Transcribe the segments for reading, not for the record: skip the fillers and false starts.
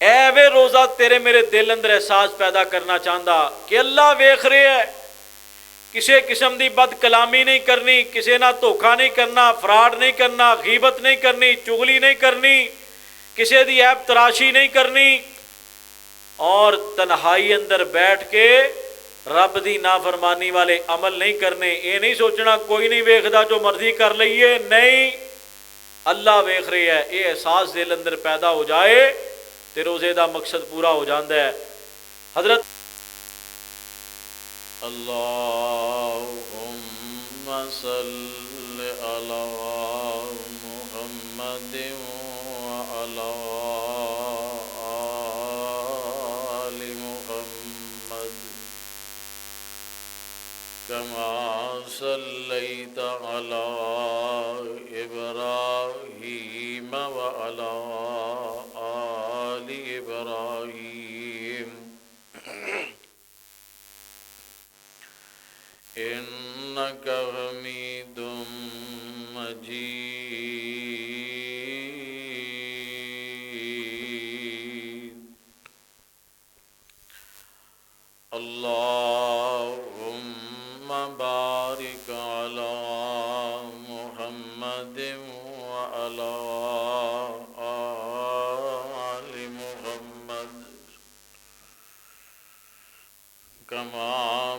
ਐਵੇਂ ਰੋਜ਼ਾ ਤੇਰੇ ਮੇਰੇ ਦਿਲ ਅੰਦਰ ਅਹਿਸਾਸ ਪੈਦਾ ਕਰਨਾ ਚਾਹੁੰਦਾ ਕਿ ਅੱਲਾ ਵੇਖ ਰਿਹਾ ਹੈ, ਕਿਸੇ ਕਿਸਮ ਦੀ ਬਦ ਕਲਾਮੀ ਨਹੀਂ ਕਰਨੀ, ਕਿਸੇ ਨਾਲ ਧੋਖਾ ਨਹੀਂ ਕਰਨਾ, ਫਰਾਡ ਨਹੀਂ ਕਰਨਾ, ਗੀਬਤ ਨਹੀਂ ਕਰਨੀ, ਚੁਗਲੀ नहीं करनी, किसी दी ऐब तराशी नहीं करनी, और तन्हाई अंदर बैठ के रब दी नाफरमानी वाले अमल नहीं करने। ये नहीं सोचना कोई नहीं वेखदा जो मर्जी कर लईए, नहीं, अल्लाह वेख रहा है। ये एहसास दिल अंदर पैदा हो जाए तो रोज़े का मकसद पूरा हो जाता है। हजरत अल्लाहुम्मा सल्लि अला मुहम्मदिन व अला आलि मुहम्मद कमा सल्लैता अला इब्राहीम व अला आलि इब्राहीम इन्नका हमीदुम मजीद। अल्लाहुम्मा बारिक अला मुहम्मदिन व अला आलि मुहम्मद कमा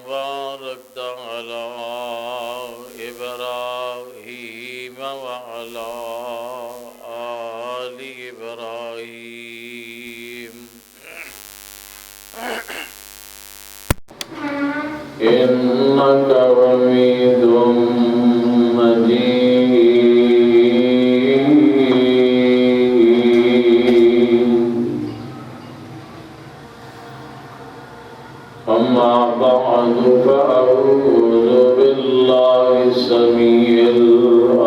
बारकता अला इब्राहीम व अला आलि इब्राहीम इन्नका हमीदुम मजीद। अम्मा बअदु फ़अऊज़ु बिल्लाहि समीइल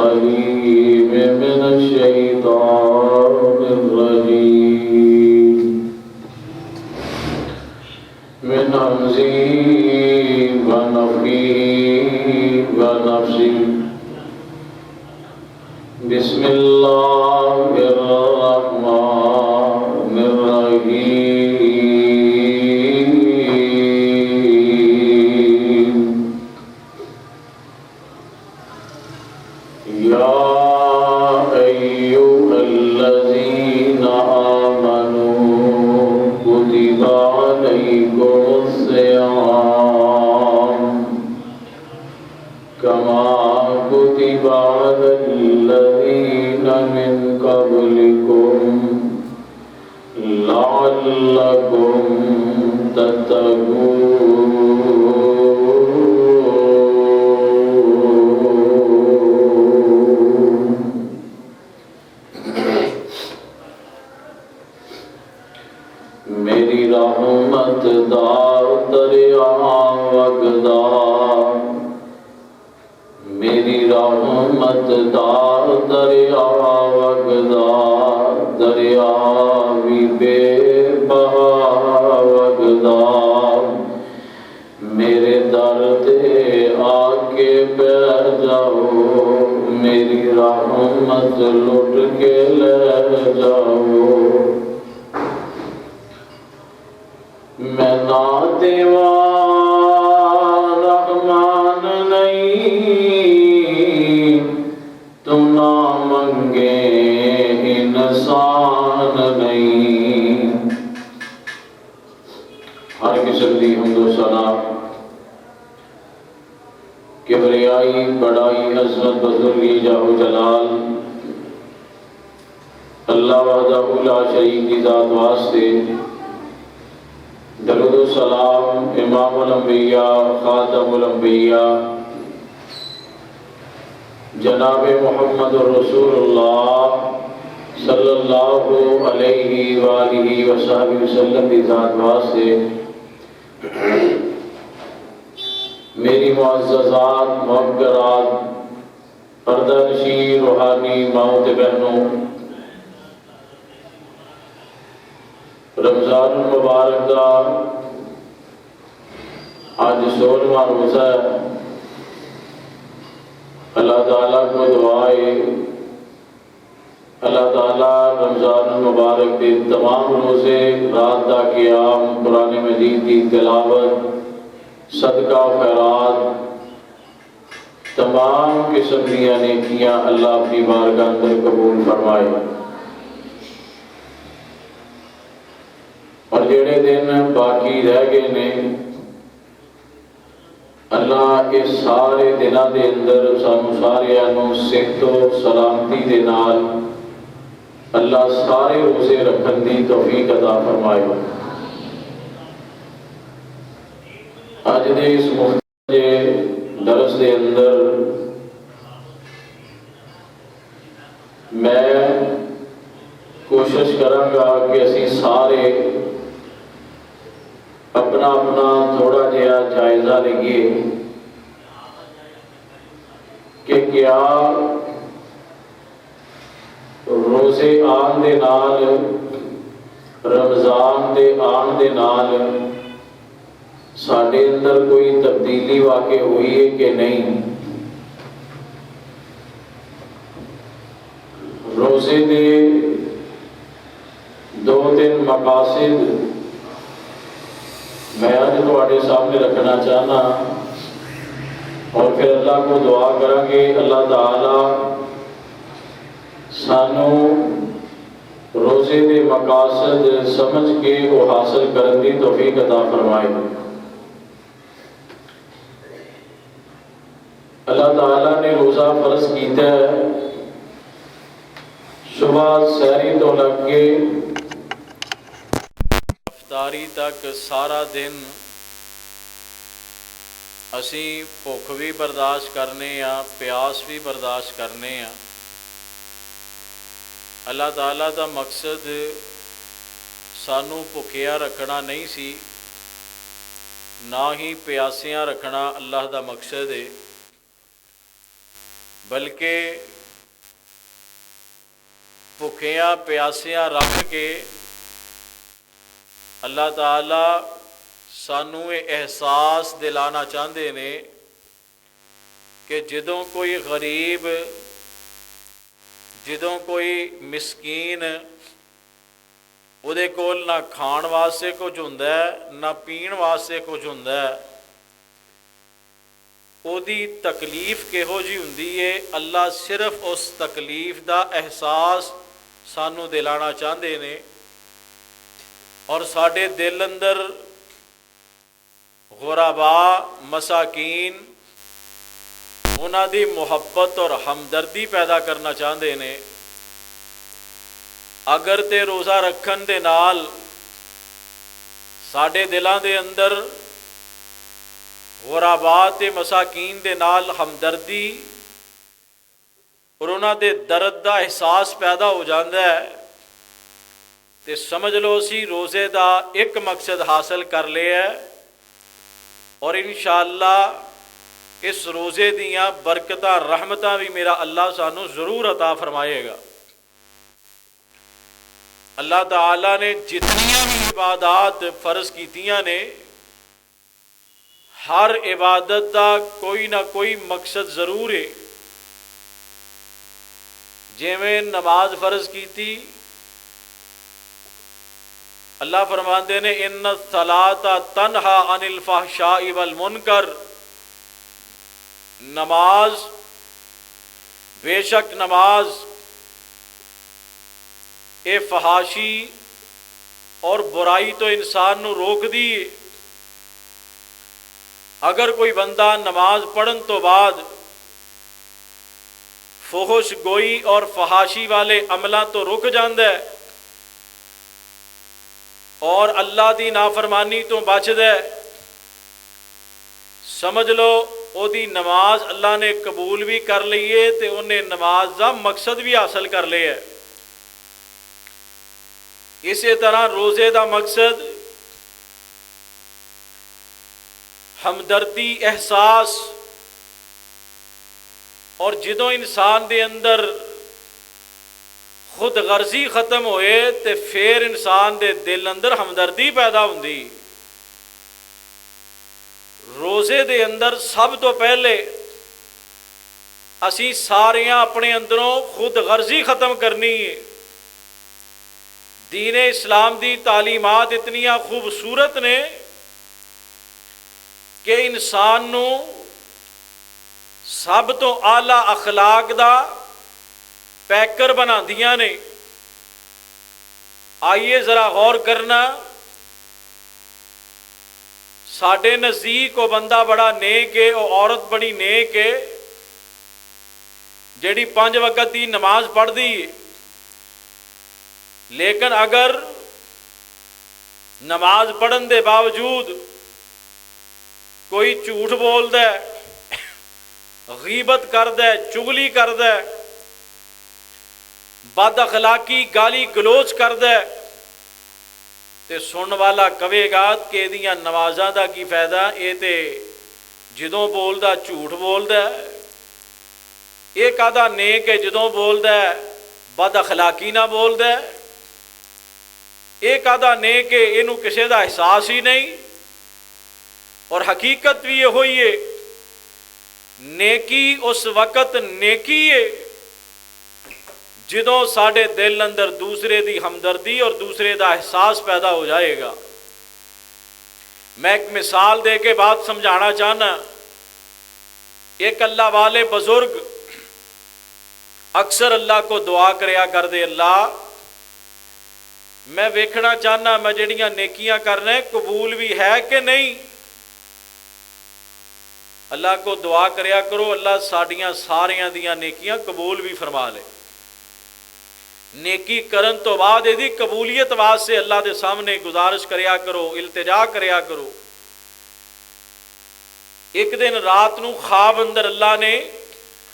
अलीम मिनश शैतानिर रजीम मिन हमज़िही व नफ़्ख़िही व नफ़्सिही। बिस्मिल्लाहिर रहमानिर रहीम। या अय्युहल्लज़ीना आमनू कुतिबा अलैकुमुस्सियाम कमा कुतिबा अलल्लज़ीना मिन क़ब्लिकुम लअल्लकुम तत्तक़ून। मेरी रहमत दार दरिया वगदा, मेरी रहमत दार दरिया वगदा, दरिया भी बेबहा वगदा। मेरे दर ते आके बैठ जाओ, मेरी रहमत लुट के ले जाओ। मैं ना देवा रहमान नहीं, तू ना मंगे इंसान नहीं। हर किस्म दी हम्दो सना किबरियाई बड़ाई अज़मत बुज़ुर्गी जाहो जलाल अल्लाह वहदहू ला शरीक की ज़ात वास्ते। दरूद सलाम इमामुल अंबिया खातमुल अंबिया जनाब मुहम्मद रसूलुल्लाह सल्लल्लाहु अलैहि वालिहि वसहबिहि वसल्लम की ज़ात वास्ते। मेरी मुअज़्ज़ज़ात मुअक्करात पर्दानशी रूहानी माओ ते बहनों, रमज़ान मुबारक का आज 16वां रोज़ा है। अल्लाह ताला को दुआ है اللہ تعالیٰ رمضان المبارک کے تمام روزے، رات کا قیام، قرآن مجید کی تلاوت، صدقہ خیرات، تمام قسم دیا نیکیاں اللہ اپنی بارگاہ اندر قبول فرمائے، اور جڑے دن باقی رہ گئے نے اللہ کے سارے دنوں دے اندر سانو سارے صحت و سلامتی دے نال اللہ سارے روزے رکھن دی توفیق عطا فرمائے۔ اج دے اس مختصر درس دے اندر میں کوشش کراں گا کہ اسی سارے اپنا تھوڑا جہا جائزہ لئیے کہ کیا روزے آن دے نال، رمضان دے آن دے نال ساڈے اندر کوئی تبدیلی واقع ہوئی ہے کہ نہیں۔ روزے دے دو تین مقاصد میں آج تواڈے سامنے رکھنا چاہنا، اور پھر اللہ کو دعا کریں گے اللہ تعالی سانو روزے دے مقاصد سمجھ کے وہ حاصل کرن دی توفیق عطا فرمائے۔ اللہ تعالیٰ نے روزہ فرض کیتا ہے صبح سحری تو لگ کے افطاری تک سارا دن اسی بھوک بھی برداشت کرنے ہاں، پیاس بھی برداشت کرنے ہاں۔ اللہ تعالیٰ دا مقصد سانو بھکھیا رکھنا نہیں سی، نہ ہی پیاسیاں رکھنا اللہ دا مقصد ہے، بلکہ بھکھیاں پیاسیاں رکھ کے اللہ تعالیٰ سانو یہ احساس دلانا چاہتے نے کہ جدوں کوئی غریب، جدوں کوئی مسکین وہ دے کول نہ کھان واسطے کچھ ہوندا ہے نہ پین واسطے کچھ ہوندا ہے، او دی تکلیف کہو جی ہوندی ہے، اللہ صرف اس تکلیف دا احساس سانو دلانا چاہتے نے، اور ساڈے دل اندر غرباء، مساکین، انہاں دی محبت اور ہمدردی پیدا کرنا چاہتے ہیں۔ اگر تے روزہ رکھن دے نال ساڈے دلاں دے اندر غرباء تے مساکین دے نال ہمدردی اور انہاں دے درد دا احساس پیدا ہو جاندا ہے، تے سمجھ لو اسی روزے دا ایک مقصد حاصل کر لیا ہے، اور انشاءاللہ اس روزے دیاں برکتاں رحمتاں بھی میرا اللہ سانو ضرور عطا فرمائے گا۔ اللہ تعالیٰ نے جتنیاں بھی عبادات فرض کیتیاں نے، ہر عبادت دا کوئی نہ کوئی مقصد ضرور ہے۔ جویں نماز فرض کیتی، اللہ فرماندے نے ان الصلاۃ تنہا عن الفحشاء والمنکر، نماز، بے شک نماز اے فحاشی اور برائی تو انسان نو روک دی۔ اگر کوئی بندہ نماز پڑھن تو بعد فحش گوئی اور فحاشی والے عملاں تو رک جاندا ہے اور اللہ دی نافرمانی تو بچدا ہے، سمجھ لو او دی نماز اللہ نے قبول بھی کر لئیے تے انہیں نماز دا مقصد بھی حاصل کر لیا ہے۔ اسی طرح روزے دا مقصد ہمدردی، احساس، اور جدوں انسان دے اندر خود غرضی ختم ہوئے تے پھر انسان دے دل اندر ہمدردی پیدا ہوندی۔ روزے دے اندر سب تو پہلے असी सारियां अपने अंदरों खुद गर्जी ख़त्म करनी है। दीन इस्लाम की तालीमात इतनियां खूबसूरत ने कि इंसान नू सब तो आला अखलाक दा पैकर बनांदियां ने। आइए ज़रा गौर करना, साडे नज़दीक वो बंदा बड़ा नेक है, वो औरत बड़ी नेक है जिहड़ी 5 वक़्त की नमाज पढ़दी है, लेकिन अगर नमाज पढ़न के बावजूद कोई झूठ बोलदा है, गीबत करदा है, चुगली करदा है, बद अखलाकी गाली गलोच करदा है, तो सुनने वाला कहेगा कि इहदियां नमाज़ां दा की फायदा, ये तो जदों बोलदा झूठ बोलदा है। ये कादा नेक है जदों बोलदा है बद अखलाकी ना बोलदा है। ये कादा नेक है इनू किसी का एहसास ही नहीं। और हकीकत भी यहो ही है, नेकी उस वक़्त नेकी है जदों साडे दिल अंदर दूसरे की हमदर्दी और दूसरे का एहसास पैदा हो जाएगा। मैं एक मिसाल दे के बात समझाना चाहना। एक अल्लाह वाले बुजुर्ग अक्सर अल्लाह को दुआ करया करदे, अल्लाह मैं वेखना चाहना मैं जिहड़ियां नेकियां करना कबूल भी है कि नहीं। अल्लाह को दुआ करया करो, अल्लाह साडियां सारियां दियां नेकियां कबूल भी फरमा ले। नेकी करन तो बाद इहदी कबूलियत वास्ते अल्लाह के सामने गुजारिश करया करो, इल्तिजा करया करो। एक दिन रात नूं ख्वाब अंदर अल्लाह ने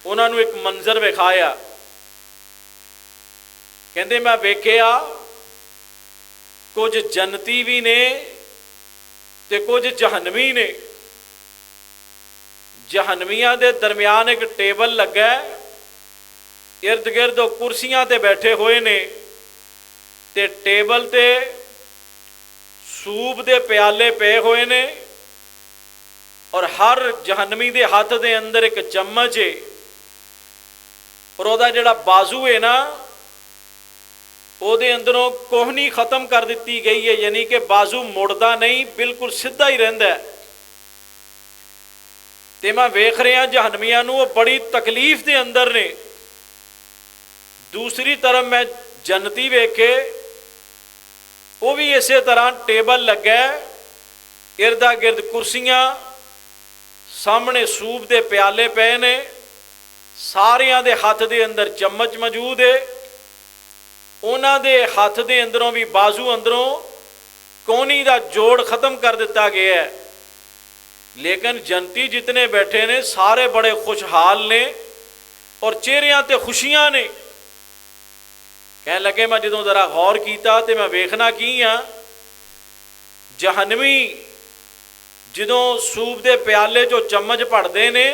उन्होंने एक मंजर विखाया। कहते मैं वेख्या कुछ जन्नती भी ने ते कुछ जहन्नमी ने। जहन्नमियां दे दरम्यान एक टेबल लगा, इर्द गिर्द कुर्सियां ते बैठे हुए ने, ते टेबल ते सूप दे प्याले पे हुए ने, और हर जहन्नमी दे हाथ दे अंदर एक चम्मच है, और ओदा जिहड़ा बाजू है ना ਉਹਦੇ अंदरों कोहनी खत्म कर दी गई है, यानी कि बाजू मुड़दा नहीं, बिल्कुल सीधा ही रहिंदा है। ते मैं वेख रहा जहन्नमियां नूं वो बड़ी तकलीफ के अंदर ने। दूसरी तरफ मैं जन्नती वेखे, वो भी इस तरह टेबल लगा, इर्दा गिर्द कुर्सियां, सामने सूप के प्याले पे ने, सारियां दे हाथ दे अंदर चम्मच मौजूद है। उन्हां दे हाथ दे अंदरों भी बाजू अंदरों कोहनी का जोड़ खत्म कर दिता गया है। लेकिन जनती जितने बैठे ने सारे बड़े खुशहाल ने और चेहरियां ते खुशियां ने। कह लगे मैं जो जरा गौर किया तो मैं वेखना की हाँ, जहन्नवी जो सूप के प्याले चो चम्मच भरते ने,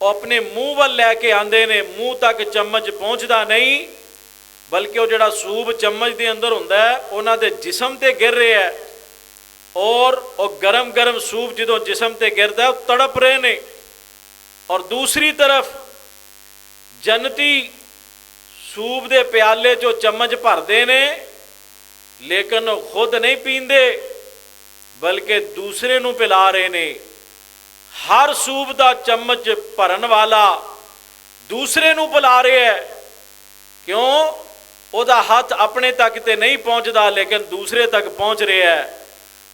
अपने मूँह वाल लैके आते ने, मूँह तक चम्मच पहुँचता नहीं, बल्कि वो जिहड़ा सूप चम्मच के अंदर हुंदा है उन्हां दे जिसम ते गिर रहा है, और वो गरम गरम सूप जो जिसम ते गिरदा है वो तड़प रहे ने। और दूसरी तरफ जन्नती सूप के प्याले चो चम्मच भरते ने, लेकिन वो खुद नहीं पींदे बल्कि दूसरे नूं पिला रहे ने। हर सूप का चम्मच भरन वाला दूसरे नूं पिला रहा है। क्यों? ਉਹਦਾ हथ अपने तक तो नहीं पहुँचता, लेकिन दूसरे तक पहुँच रहा है।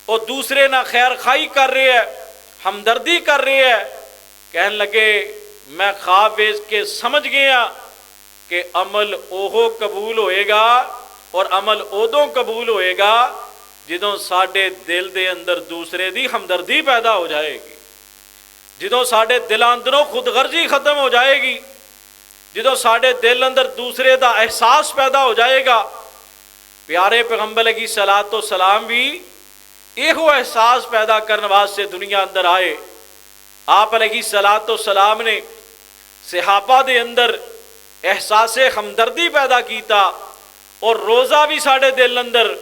वो दूसरे ना खैर खाई कर रहा है, हमदर्दी कर रहा है। कहन लगे मैं ख्वाब वेख के समझ गया कि अमल ओहो कबूल होएगा, और अमल उदों कबूल होएगा जदों साडे दिल दे अंदर दूसरे की हमदर्दी पैदा हो जाएगी, जदों साडे दिल अंदरों खुदगर्जी खत्म हो जाएगी, जो साडे दिल अंदर दूसरे का एहसास पैदा हो जाएगा। प्यारे पैगंबर अलैहि सलातो सलाम भी इहो एहसास पैदा करने वास्ते दुनिया अंदर आए। आप अलैहि सलातो सलाम ने सहाबा दे अंदर एहसास हमदर्दी पैदा किया, और रोज़ा भी साडे दिल अंदर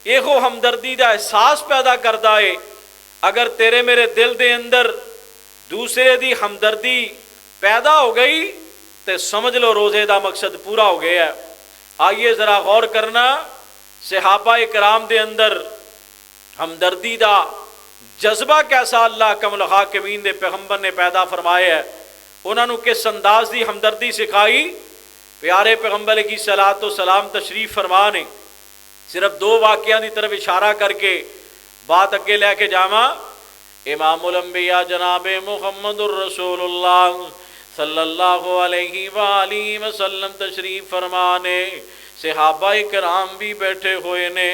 इहो हमदर्दी का एहसास पैदा करता है। अगर तेरे मेरे दिल के अंदर दूसरे की हमदर्दी पैदा हो गई तो समझ लो रोज़े का मकसद पूरा हो गया है। आइए ज़रा गौर करना, सहाबा इकराम दे अंदर हमदर्दी का जज्बा कैसा अल्लाह कमल हाकिमीन दे पैगंबर ने पैदा फरमाया है। उन्होंने किस अंदाज की हमदर्दी सिखाई। प्यारे पैगंबर की सलातो सलाम तशरीफ फरमा ने सिर्फ दो वाक़ियां की तरफ इशारा करके बात अगे लैके जावा। इमामुल अंबिया जनाब मुहम्मदुर रसूलुल्लाह सल्लल्लाहु अलैहि वालैहि वसल्लम तशरीफ फरमाने, सहाबा इकराम भी बैठे हुए ने।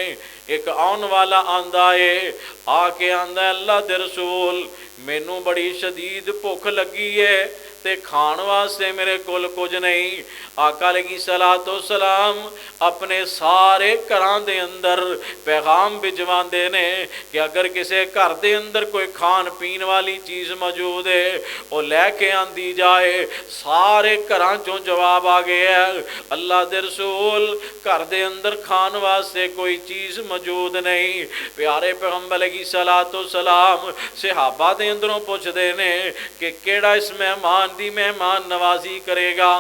एक आने वाला आंदा है, आके आंदा अल्लाह दे रसूल मैनू बड़ी शदीद भुख लगी है ते खाण वास्ते मेरे कोल कुछ नहीं। आका अलैहि सलातो सलाम अपने सारे घरां दे अंदर पैगाम भिजवांदे ने कि अगर किसी घर दे अंदर कोई खान पीन वाली चीज़ मौजूद है वो लैके आंदी जाए। सारे घरां चों जवाब आ गया है, अल्लाह दे रसूल घर दे अंदर खान वास्ते कोई चीज़ मौजूद नहीं। प्यारे पैगंबर अलैहि सलातो सलाम सहाबा दे अंदरों पुछदे ने कि केड़ा इस मेहमान दी मेहमान नवाजी करेगा।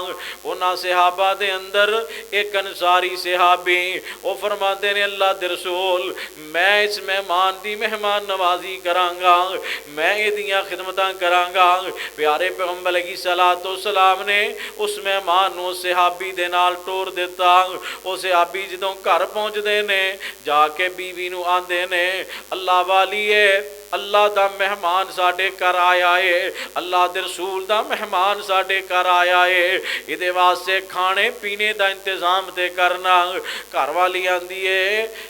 उन्हां सहाबा दे अंदर एक अंसारी सहाबी वो फरमाते ने, अल्लाह दे रसूल मैं इस मेहमान दी मेहमान नवाजी करांगा, मैं इहदियां खिदमतां करांगा। प्यारे पैगंबर अलैहि सलातो सलाम ने उस मेहमान नूं सहाबी दे नाल टोर दिता। वो सहाबी जदों घर पहुंचदे ने जाके बीवी नूं आंदे ने, अल्लाह वालीए अल्लाह दा मेहमान साडे घर आया है, अल्लाह दे रसूल दा मेहमान साडे घर आया है, इहदे वास्ते खाने पीने दा इंतजाम ते करना। घर वाली आंदी है,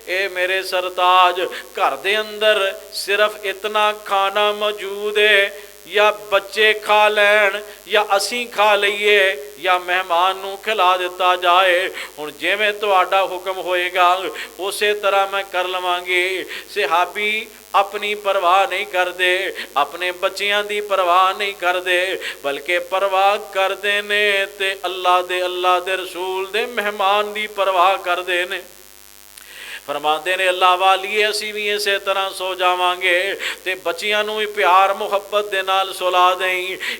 ए मेरे सरताज घर दे अंदर सिर्फ इतना खाना मौजूद है या बच्चे खा लैन या असी खा लईए या मेहमान नूं खिला दिता जाए। हुण जिवें तुहाडा हुक्म होएगा उस तरह मैं कर लवांगी। सहाबी अपनी परवाह नहीं करते, अपने बच्चियां दी परवाह नहीं करते, बल्कि परवाह करते ने ते अल्लाह दे रसूल दे मेहमान दी परवाह करते ने। फरमाते ने अल्लाह वालीए असी भी इस तरह सो जावांगे ते बच्चियां नूं भी प्यार मुहब्बत दे नाल सुला दें।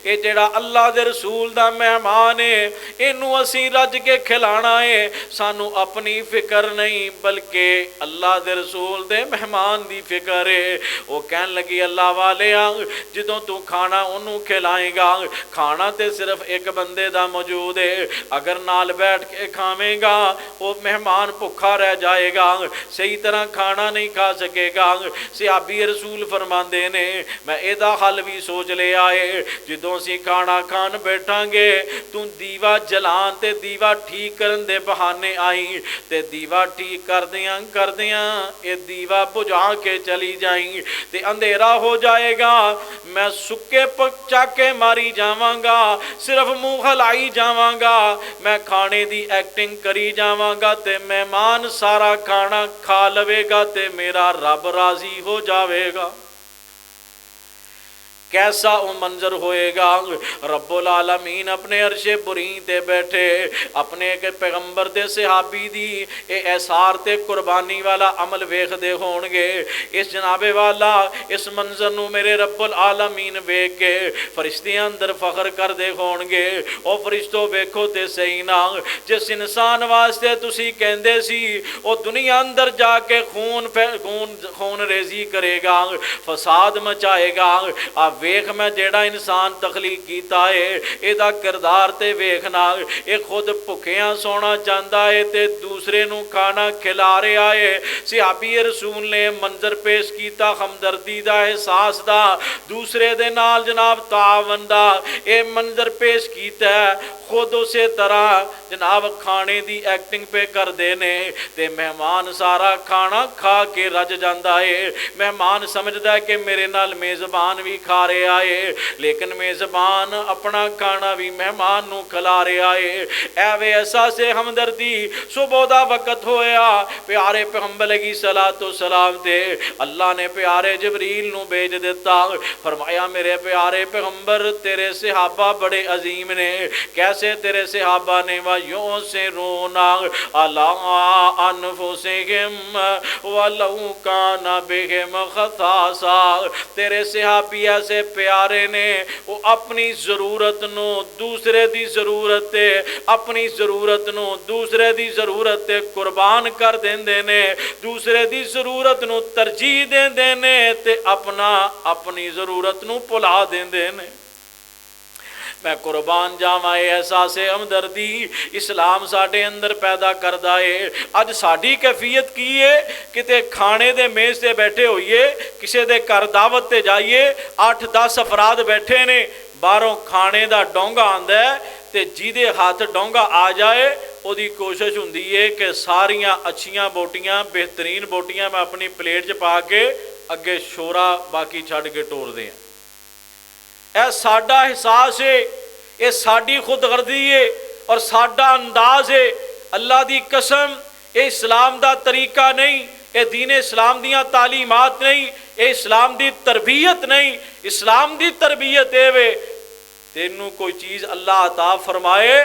ये जेड़ा अल्लाह दे रसूल दा मेहमान है इनू असी रज के खिलाना है, सानू अपनी फिक्र नहीं बल्कि अल्लाह दे रसूल दे मेहमान दी फिक्र है। वो कहन लगी अल्लाह वाले जदों तू खाना उन्होंने खिलाएगा, खाना तो सिर्फ एक बंदे दा मौजूद है, अगर नाल बैठ के खावेगा वो मेहमान भुखा रह जाएगा, सही तरह खाना नहीं खा सकेगा। सहाबी रसूल फरमाते ने मैं इहदा हल भी सोच लिया है, जदों असीं खाना खान बैठांगे तू दीवा जलान ते दीवा ठीक करन दे बहाने आई ते दीवा ठीक करदियां ये दीवा बुझा के चली जाई ते अंधेरा हो जाएगा। मैं सुक्के चाके मारी जावांगा, सिर्फ मुँह हलाई जावांगा, मैं खाने दी एक्टिंग करी जावांगा ते मेहमान सारा खाना खा लवेगा ते मेरा रब राजी हो जाएगा। कैसा वो मंजर होएगा। रब्बुल आलमीन अपने अरशे बुरी ते बैठे अपने एक पैगंबर दे सहाबी दी ये एसार ते कुर्बानी वाला अमल वेखदे होणगे। इस जनाबे वाला इस मंजर नूं मेरे रब्बुल आलमीन वेख के फरिश्ते अंदर फखर करदे होणगे। ओ फरिश्तो वेखो ते सही ना, जिस इंसान वास्ते तुसी कहंदे सी वो दुनिया अंदर जाके खून रेजी करेगा, फसाद मचाएगा। वेख मैं जेड़ा इंसान तखलीक कीता है इहदा किरदार ते वेखना, ये खुद भुखिया सोना चाहता है ते दूसरे नूं खाना खिला रहा है। सहाबी रसूल ने मंजर पेश किया हमदर्दी दा, एहसास दा, दूसरे दे नाल जनाब तावन दा ये मंजर पेश किया। खुद उस तरह जनाब खाने की एक्टिंग पे करते ने ते मेहमान सारा खाना खा के रज जाता है। मेहमान समझदा है कि मेरे नाल मेज़बान भी खा रहा है, लेकिन मेज़बान अपना खाना भी मेहमान नूं खिला रहा है। एवे ऐसा से हमदर्दी सुबह दा वक्त होया, प्यारे पैगंबर अलैहि सलातो सलाम ते अल्लाह ने प्यारे जबरील नूं भेज दिता। फरमाया मेरे प्यारे पैगंबर तेरे सहाबा बड़े अजीम ने, कैसे तेरे सहाबा ने वायों से रोना अला अनफुसिहिम वलौ काना बिहिम खसासा। तेरे सहाबी ऐसे ऐसे प्यारे ने वो अपनी ज़रूरत नूं दूसरे दी ज़रूरत ते अपनी ज़रूरत नूं दूसरे दी ज़रूरत ते कुर्बान कर देंदे ने, दूसरे दी ज़रूरत नूं तरजीह देंदे ने ते अपनी ज़रूरत नूं भुला देंदे ने। मैं कुर्बान जावां एहसास हमदर्दी इस्लाम साडे अंदर पैदा करदा है। अज साडी कैफियत की है, किते खाने दे मेज़ ते बैठे होइए, किसी दे घर दावत ते जाइए, 8-10 अफराद बैठे ने, बाहरों खाने दा डोंगा आंदा है ते जिहदे हथ डोंगा आ जाए ओदी कोशिश हुंदी है कि सारियां अच्छियां बोटियां बेहतरीन बोटियां मैं अपनी प्लेट च पा के अगे शोरा बाकी छड्ड के टोर दें। यह साडा एहसास है, ये साडी खुदगर्दी है और साडा अंदाज है। अल्लाह दी कसम ये इस्लाम दा तरीका नहीं, ये दीन इस्लाम दियां तालीमात नहीं, ये इस्लाम दी तरबियत नहीं। इस्लाम दी तरबियत है वे तेनू कोई चीज़ अल्लाह अता फरमाए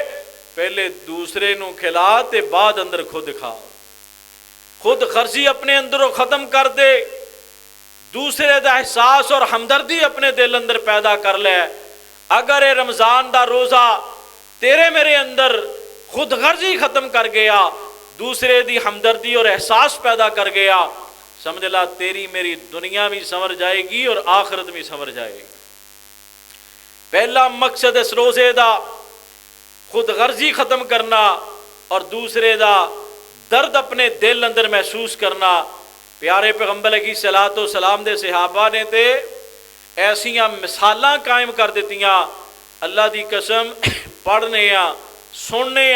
पहले दूसरे नू खिला ते बाद अंदर खुद खा। खुद खर्जी अपने अंदरों ख़त्म कर दे, दूसरे का एहसास और हमदर्दी अपने दिल अंदर पैदा कर ले। अगर ये रमज़ान का रोज़ा तेरे मेरे अंदर खुद गर्जी ख़त्म कर गया, दूसरे की हमदर्दी और एहसास पैदा कर गया, समझ ला तेरी मेरी दुनिया भी संवर जाएगी और आखिरत भी संवर जाएगी। पहला मकसद इस रोज़े का खुद गर्जी ख़त्म करना और दूसरे का दर्द अपने दिल अंदर महसूस करना। प्यारे पैगंबर अलैहिस्सलातो सलाम दे सहाबा ने ते ऐसियां मिसालां कायम कर दित्तियां, अल्लाह दी कसम पढ़ने सुनने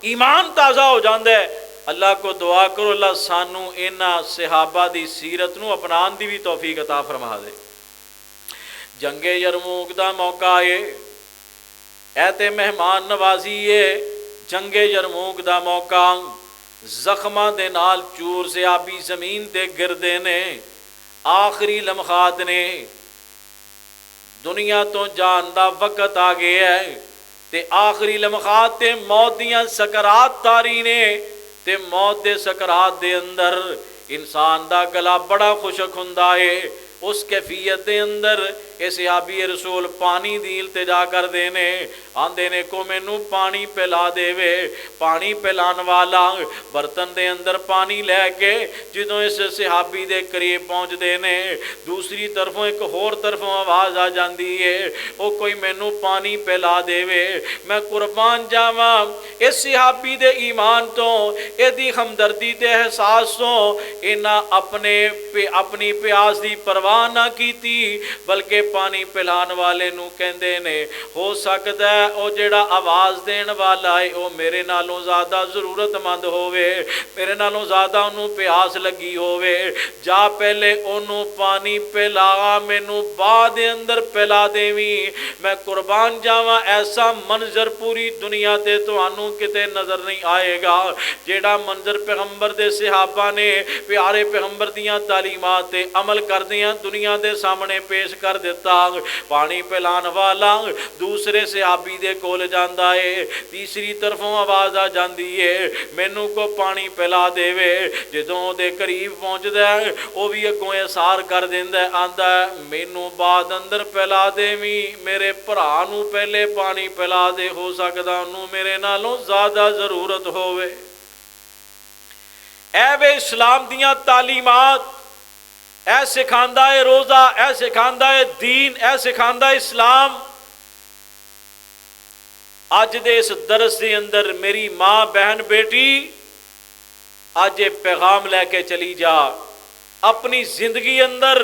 ईमान ताज़ा हो जाता है। अल्लाह को दुआ करो अल्लाह सानू इन्हां सहाबा दी सीरत नूं अपनाउण दी भी तौफीक अता फरमा दे। जंगे यरमूक दा मौका है, ऐ ते मेहमान नवाजी है। जंगे यरमूक दा मौका जख्मां दे नाल चूर सियाबी जमीन ते गिरदे ने, आखिरी लम्हात ने, दुनिया तो जान दा वक्त आ गया है ते आखिरी लम्हात ते मौत दियां सकरात तारी ने ते मौत दे सकरात दे अंदर इंसान दा गला बड़ा खुशक हुंदा है। उस कैफियत के अंदर ये सहाबी रसूल पानी दी इल्तिजा कर देने, आंदे ने को मैनू पानी पिला देवे। पानी पिलान वाला बर्तन दे अंदर पानी लैके जो इस सहाबी दे करीब पहुँचते ने, दूसरी तरफों एक होर तरफों आवाज़ आ जाती है, वो कोई मैनू पानी पिला देवे। मैं कुर्बान जावा इस सहाबी दे ईमान तो, यदी हमदर्दी ते एहसास तो इन्हां अपनी प्यास की परवाह ना की, बल्कि पानी पिलान वाले नू कहंदे ने हो सकता है वो जेड़ा आवाज़ देन वाला है वो मेरे नालों ज़्यादा ज़रूरतमंद होवे, मेरे नालों ज़्यादा उन्हों प्यास लगी होवे, जा पहले उन्हों पानी पिला, मैनू बाद अंदर पिला देवी। मैं कुर्बान जावा ऐसा मंजर पूरी दुनिया ते तुहानू किते नज़र नहीं आएगा जेड़ा मंजर पैगंबर दे सहाबा ने प्यारे पैगंबर दियां तालीमात ते अमल करदियां दुनिया दे सामने पेश कर दिता। पानी पिलान वाला दूसरे सहाबी दे कोल जांदा है, तीसरी तरफों आवाज़ आ जाती है मैनू को पानी पिला देवे। जदों दे करीब पहुँचदा है वो भी अगों इसार कर दिंदा, आंदा मैनू बाद अंदर पिला देवी, मेरे भरा नू पहले पानी पिला दे, हो सकदा उन्होंने मेरे नालों ज़्यादा ज़रूरत होवे। ऐ वे इस्लाम दियां तालीमात, ऐ सिखांदा है रोज़ा, ऐ सिखांदा है दीन, ऐ सिखांदा है इस्लाम। अज दे इस दरस के अंदर मेरी माँ बहन बेटी अज ये पैगाम लैके चली जा, अपनी जिंदगी अंदर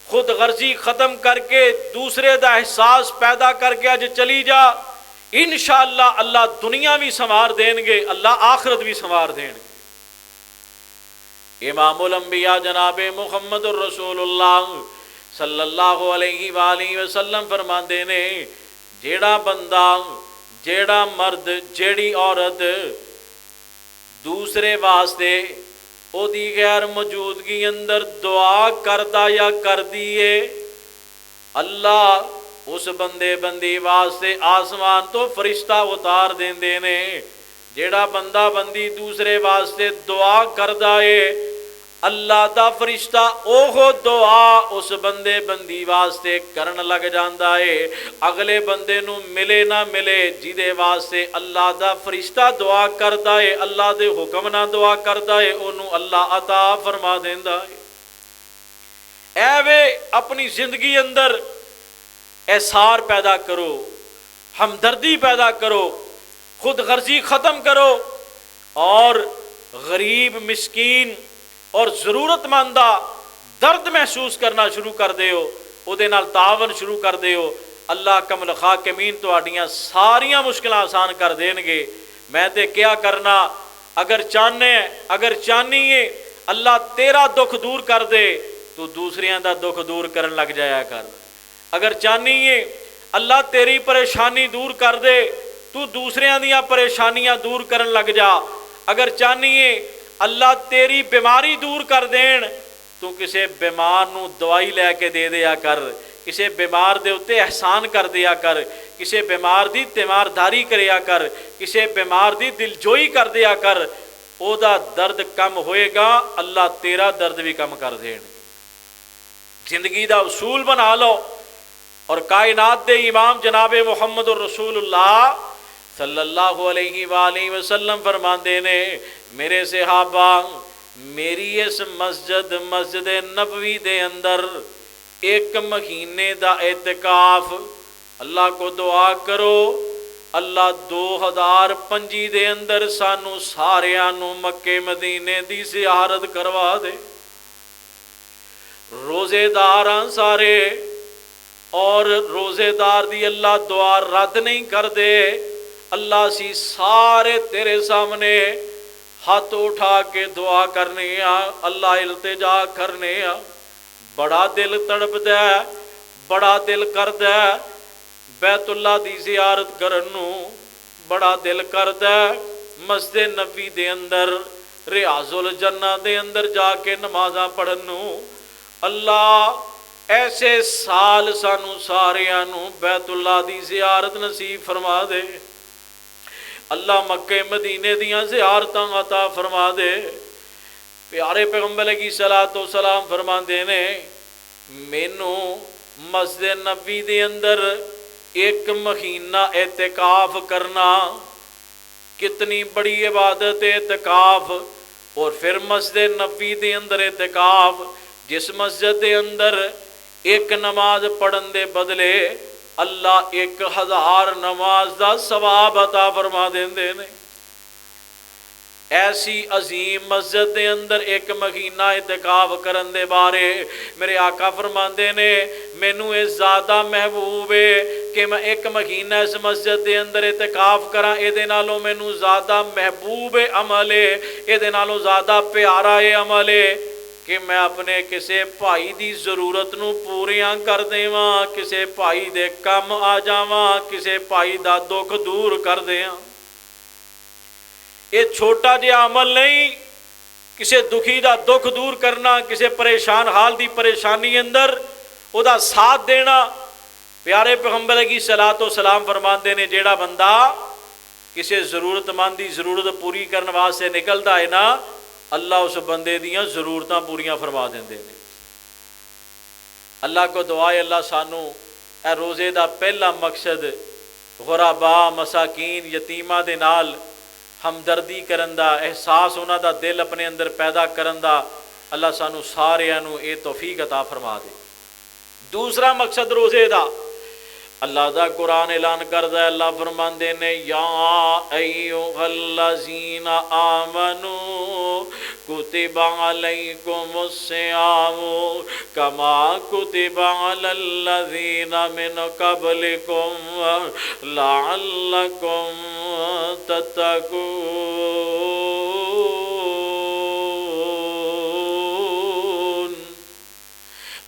खुद गर्जी ख़त्म करके दूसरे का एहसास पैदा करके अज चली जा। इंशाअल्लाह अल्लाह दुनिया भी संवार देंगे, अल्लाह आखिरत भी संवार देंगे। इमामुल अंबिया जनाबे मुहम्मदुर रसूलुल्लाह सल्लल्लाहु अलैहि वसल्लम फरमाते ने, जेड़ा बंदा, जेड़ा मर्द, जेड़ी औरत दूसरे वास्ते ओदी गैर मौजूदगी अंदर दुआ करदा या कर दिए, अल्लाह उस बंदे बंदी वास्ते आसमान तो फरिश्ता उतार देंदे ने। जेड़ा बंदा बंदी दूसरे वास्ते दुआ करदा है اللہ دا فرشتہ اوہ دعا اس بندے بندی واسطے کرن لگ جاندا ہے، اگلے بندے نو ملے نہ ملے، جدے واسطے اللہ دا فرشتہ دعا کردا ہے، اللہ دے حکم نہ دعا کردا ہے، اونوں اللہ عطا فرما دیندا ہے۔ ایویں اپنی زندگی اندر احسار پیدا کرو، ہمدردی پیدا کرو، خود غرضی ختم کرو، اور غریب مسکین اور ضرورت مندہ درد محسوس کرنا شروع کر دیو، او دے نال تعاون شروع کر دیو، اللہ کمل خاکمین تہاڈیاں ساریاں مشکلاں آسان کر دین گے۔ میں تے کیا کرنا، اگر چاہنی ہے اللہ تیرا دکھ دور کر دے تو دوسریاں دا دکھ دور کرن لگ جایا کر، اگر چاہنی ہے اللہ تیری پریشانی دور کر دے تو دوسریاں دیاں پریشانیاں دور کرن لگ جا، اگر چاہنی ہے اللہ تیری بیماری دور کر دین تو کسے بیمار نو دوائی لے کے دے دیا کر، کسے بیمار دے اتے احسان کر دیا کر، کسے بیمار دی تیمارداری کریا کر، کسے بیمار دی دلجوئی کر دیا کر، او دا درد کم ہوئے گا، اللہ تیرا درد بھی کم کر دین۔ زندگی دا اصول بنا لو، اور کائنات دے امام جناب محمد الرسول اللہ صلی اللہ علیہ وآلہ وسلم فرماندے نے، میرے صحابہ میری اس مسجد نبوی دے اندر 1 مہینے دا اعتکاف، اللہ کو دعا کرو اللہ 2025 دے اندر سانو ساریاں نو مکے مدینے دی زیارت کروا دے، روزے دار سارے، اور روزے دار دی اللہ دعا رد نہیں کر دے، اللہ سی سارے تیرے سامنے ہاتھ اٹھا کے دعا کرنے اللہ التجا کرنے، بڑا دل تڑپ دے، بڑا دل کر دے بیت اللہ دی زیارت کرنو، بڑا دل کر دے مسجد نبی دے اندر ریاض الجنہ دے اندر جا کے نمازاں پڑھنو۔ اللہ ایسے سال سانو ساریاں نو بیت اللہ دی زیارت نصیب فرما دے، اللہ مکے مدینے دیاں زیارتاں عطا فرما دے۔ پیارے پیغمبر علیہ الصلوۃ والسلام فرماندے نے، مینوں مسجد نبی دے اندر 1 مہینہ اعتکاف کرنا کتنی بڑی عبادت ہے اعتکاف، اور پھر مسجد نبی دے اندر اعتکاف، جس مسجد دے اندر 1 نماز پڑھن دے بدلے اللہ 1000 نماز دا ثواب عطا فرما دیندے نے۔ ایسی عظیم مسجد دے اندر 1 مہینہ اعتکاف کرن دے بارے میرے آقا فرماندے نے، مینوں یہ زیادہ محبوب ہے کہ میں 1 مہینہ اس مسجد دے اندر اعتکاف کراں، اے دے نالوں مینوں زیادہ محبوب عمل ہے، اے دے نالوں زیادہ پیارا عمل ہے کہ میں اپنے کسے بھائی دی ضرورت نو پوریاں کر دیواں، کسے بھائی دے کم آ جاواں، کسے بھائی دا دکھ دور کر دیاں۔ یہ چھوٹا جہا عمل نہیں، کسے دکھی دا دکھ دور کرنا، کسے پریشان حال دی پریشانی اندر او دا ساتھ دینا۔ پیارے پیغمبر علیہ الصلوۃ والسلام فرماندے نے، جیڑا بندہ کسے ضرورت مند دی ضرورت پوری کرنے واسطے نکلدا ہے نا، اللہ اس بندے دیاں ضرورتاں پوریاں فرما دیندے نے۔ اللہ کو دعا ہے اللہ سانو اے روزے دا پہلا مقصد غربا مساکین یتیماں دے نال ہمدردی کرن دا، احساس انہاں دا دل اپنے اندر پیدا کرن دا، اللہ سانو ساریاں نو اے توفیق عطا فرما دے۔ دوسرا مقصد روزے دا اللہ دا قرآن اعلان کردا ہے، اللہ فرماندے نے، یا ایھا الذین آمنوا کتب علیکم الصیام کما کتب علی الذین من قبلکم لعلکم تتقون۔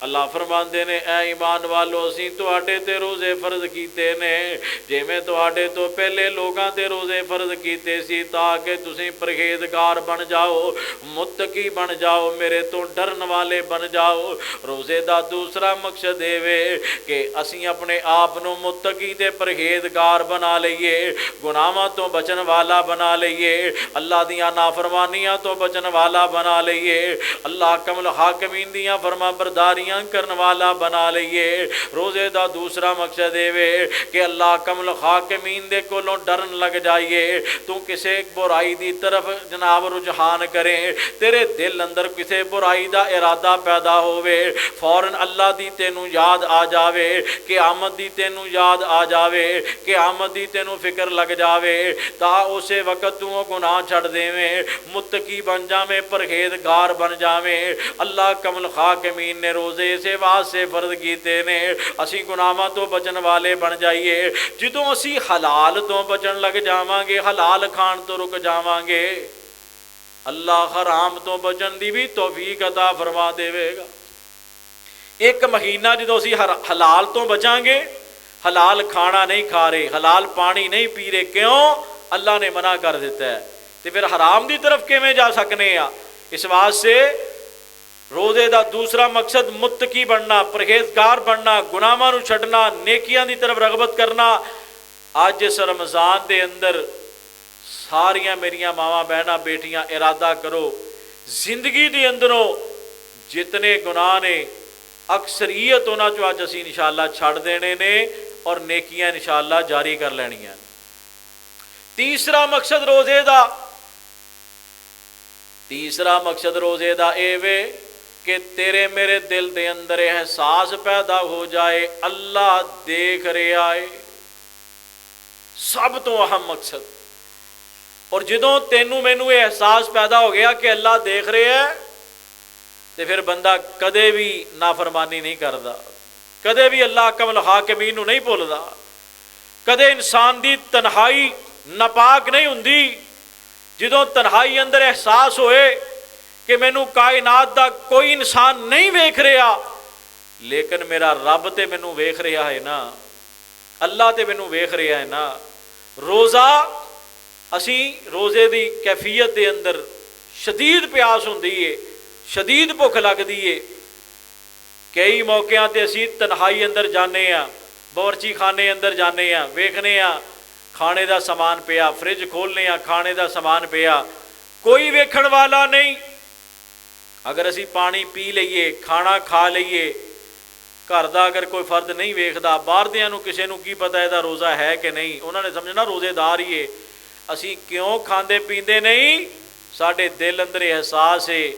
अल्लाह फरमाते ने ऐ ईमान वालो असीं तुहाडे ते रोज़े फर्ज कीते ने जिवें तुहाडे तो पहले लोगां ते रोज़े फर्ज कीते सी ताकि तुसीं परहेज़गार बन जाओ, मुत्तकी बन जाओ, मेरे तो डरन वाले बन जाओ। रोज़े दा दूसरा मकसद ये कि असीं अपने आप नूं मुत्तकी ते परहेज़गार बना लईए, गुनाहां तो बचन वाला बना लईए, अल्लाह दियां नाफरमानियां तो बचन वाला बना लईए, अल्लाह कमल हाकिमीन दियां फरमा बरदारियां करने वाला बना लईए। रोज़े दा दूसरा मकसद ये कि अल्लाह कमल हाकिमीन दे कोलों डरन लग जाइए। तू किसी बुराई की तरफ जनाब रुझान करें, तेरे दिल अंदर किसी बुराई का इरादा पैदा होवे, फौरन अल्लाह दी तेनू याद आ जावे, क़यामत दी तेनू याद आ जावे, क़यामत दी तेनू फिक्र लग जावे, ता उसे वक्त तू वो गुनाह छड़ देवें, मुत्तकी बन जावें, परहेज़गार बन जावें। अल्लाह कमल हाकिमीन ने रोज़े इसे वास्ते फर्ज कीते ने असीं गुनाहां तो बचन वाले बन जाइए। जदों असीं हलाल तो बचन लग जावांगे, हलाल खाण तो रुक जावांगे, अल्लाह हराम तो बचन दी भी तौफीक अता फरमा देवेगा। एक महीना जो असीं हलाल तो बचांगे, हलाल खाना नहीं खा रहे, हलाल पानी नहीं पी रहे, क्यों? अल्लाह ने मना कर दिता है, तो फिर हराम की तरफ किवें जा सकने आ? इस वास्ते रोज़े का दूसरा मकसद मुत्तकी बनना, परहेज़गार बनना, गुनाहां नूं छड्डना, नेकियां की तरफ रगबत करना। अज इस रमज़ान के अंदर सारियां मेरियां मावां बहनां बेटियां इरादा करो, जिंदगी के अंदरों जितने गुनाह ने अक्सरीयत उन्हां चों अज असीं इंशाअल्लाह छड्ड देने ने और नेकियां इंशाअल्लाह जारी कर लैणियां। तीसरा मकसद रोज़े दा ये वे कि तेरे मेरे दिल के अंदर एहसास पैदा हो जाए अल्लाह देख रहा है, सब तो अहम मकसद। और जदों तेनू मैनू एहसास पैदा हो गया कि अल्लाह देख रहा है, तो फिर बंदा कदे भी नाफरमानी नहीं करता, कदे भी अल्लाह कमल हाकिमीन नूं नहीं भुलदा, कदे इंसान की तन्हाई नापाक नहीं हुंदी। जदों तन्हाई अंदर एहसास होए कि मैनू कायनात दा कोई इंसान नहीं वेख रहा, लेकिन मेरा रब तो मैनू वेख रहा है ना, अल्लाह तो मैनू वेख रहा है ना। रोज़ा असी रोज़े की कैफियत के अंदर शदीद प्यास होंदी है, शदीद भुख लगती है। कई मौक़िਆਂ ते असी तन्हाई अंदर जाने, बावरची खाने अंदर जाने, वेखने खाने का समान पिया, फ्रिज खोलने खाने का समान पिया, कोई वेखण वाला नहीं। अगर असी पानी पी लीए, खाना खा लीए, घर का अगर कोई फर्द नहीं वेखदा, बाहर दियां नूं किसी नूं की पता इहदा रोज़ा है कि नहीं, उन्होंने समझना रोज़ेदार ही है। असी क्यों खांदे पींदे नहीं? साडे दिल अंदर एहसास है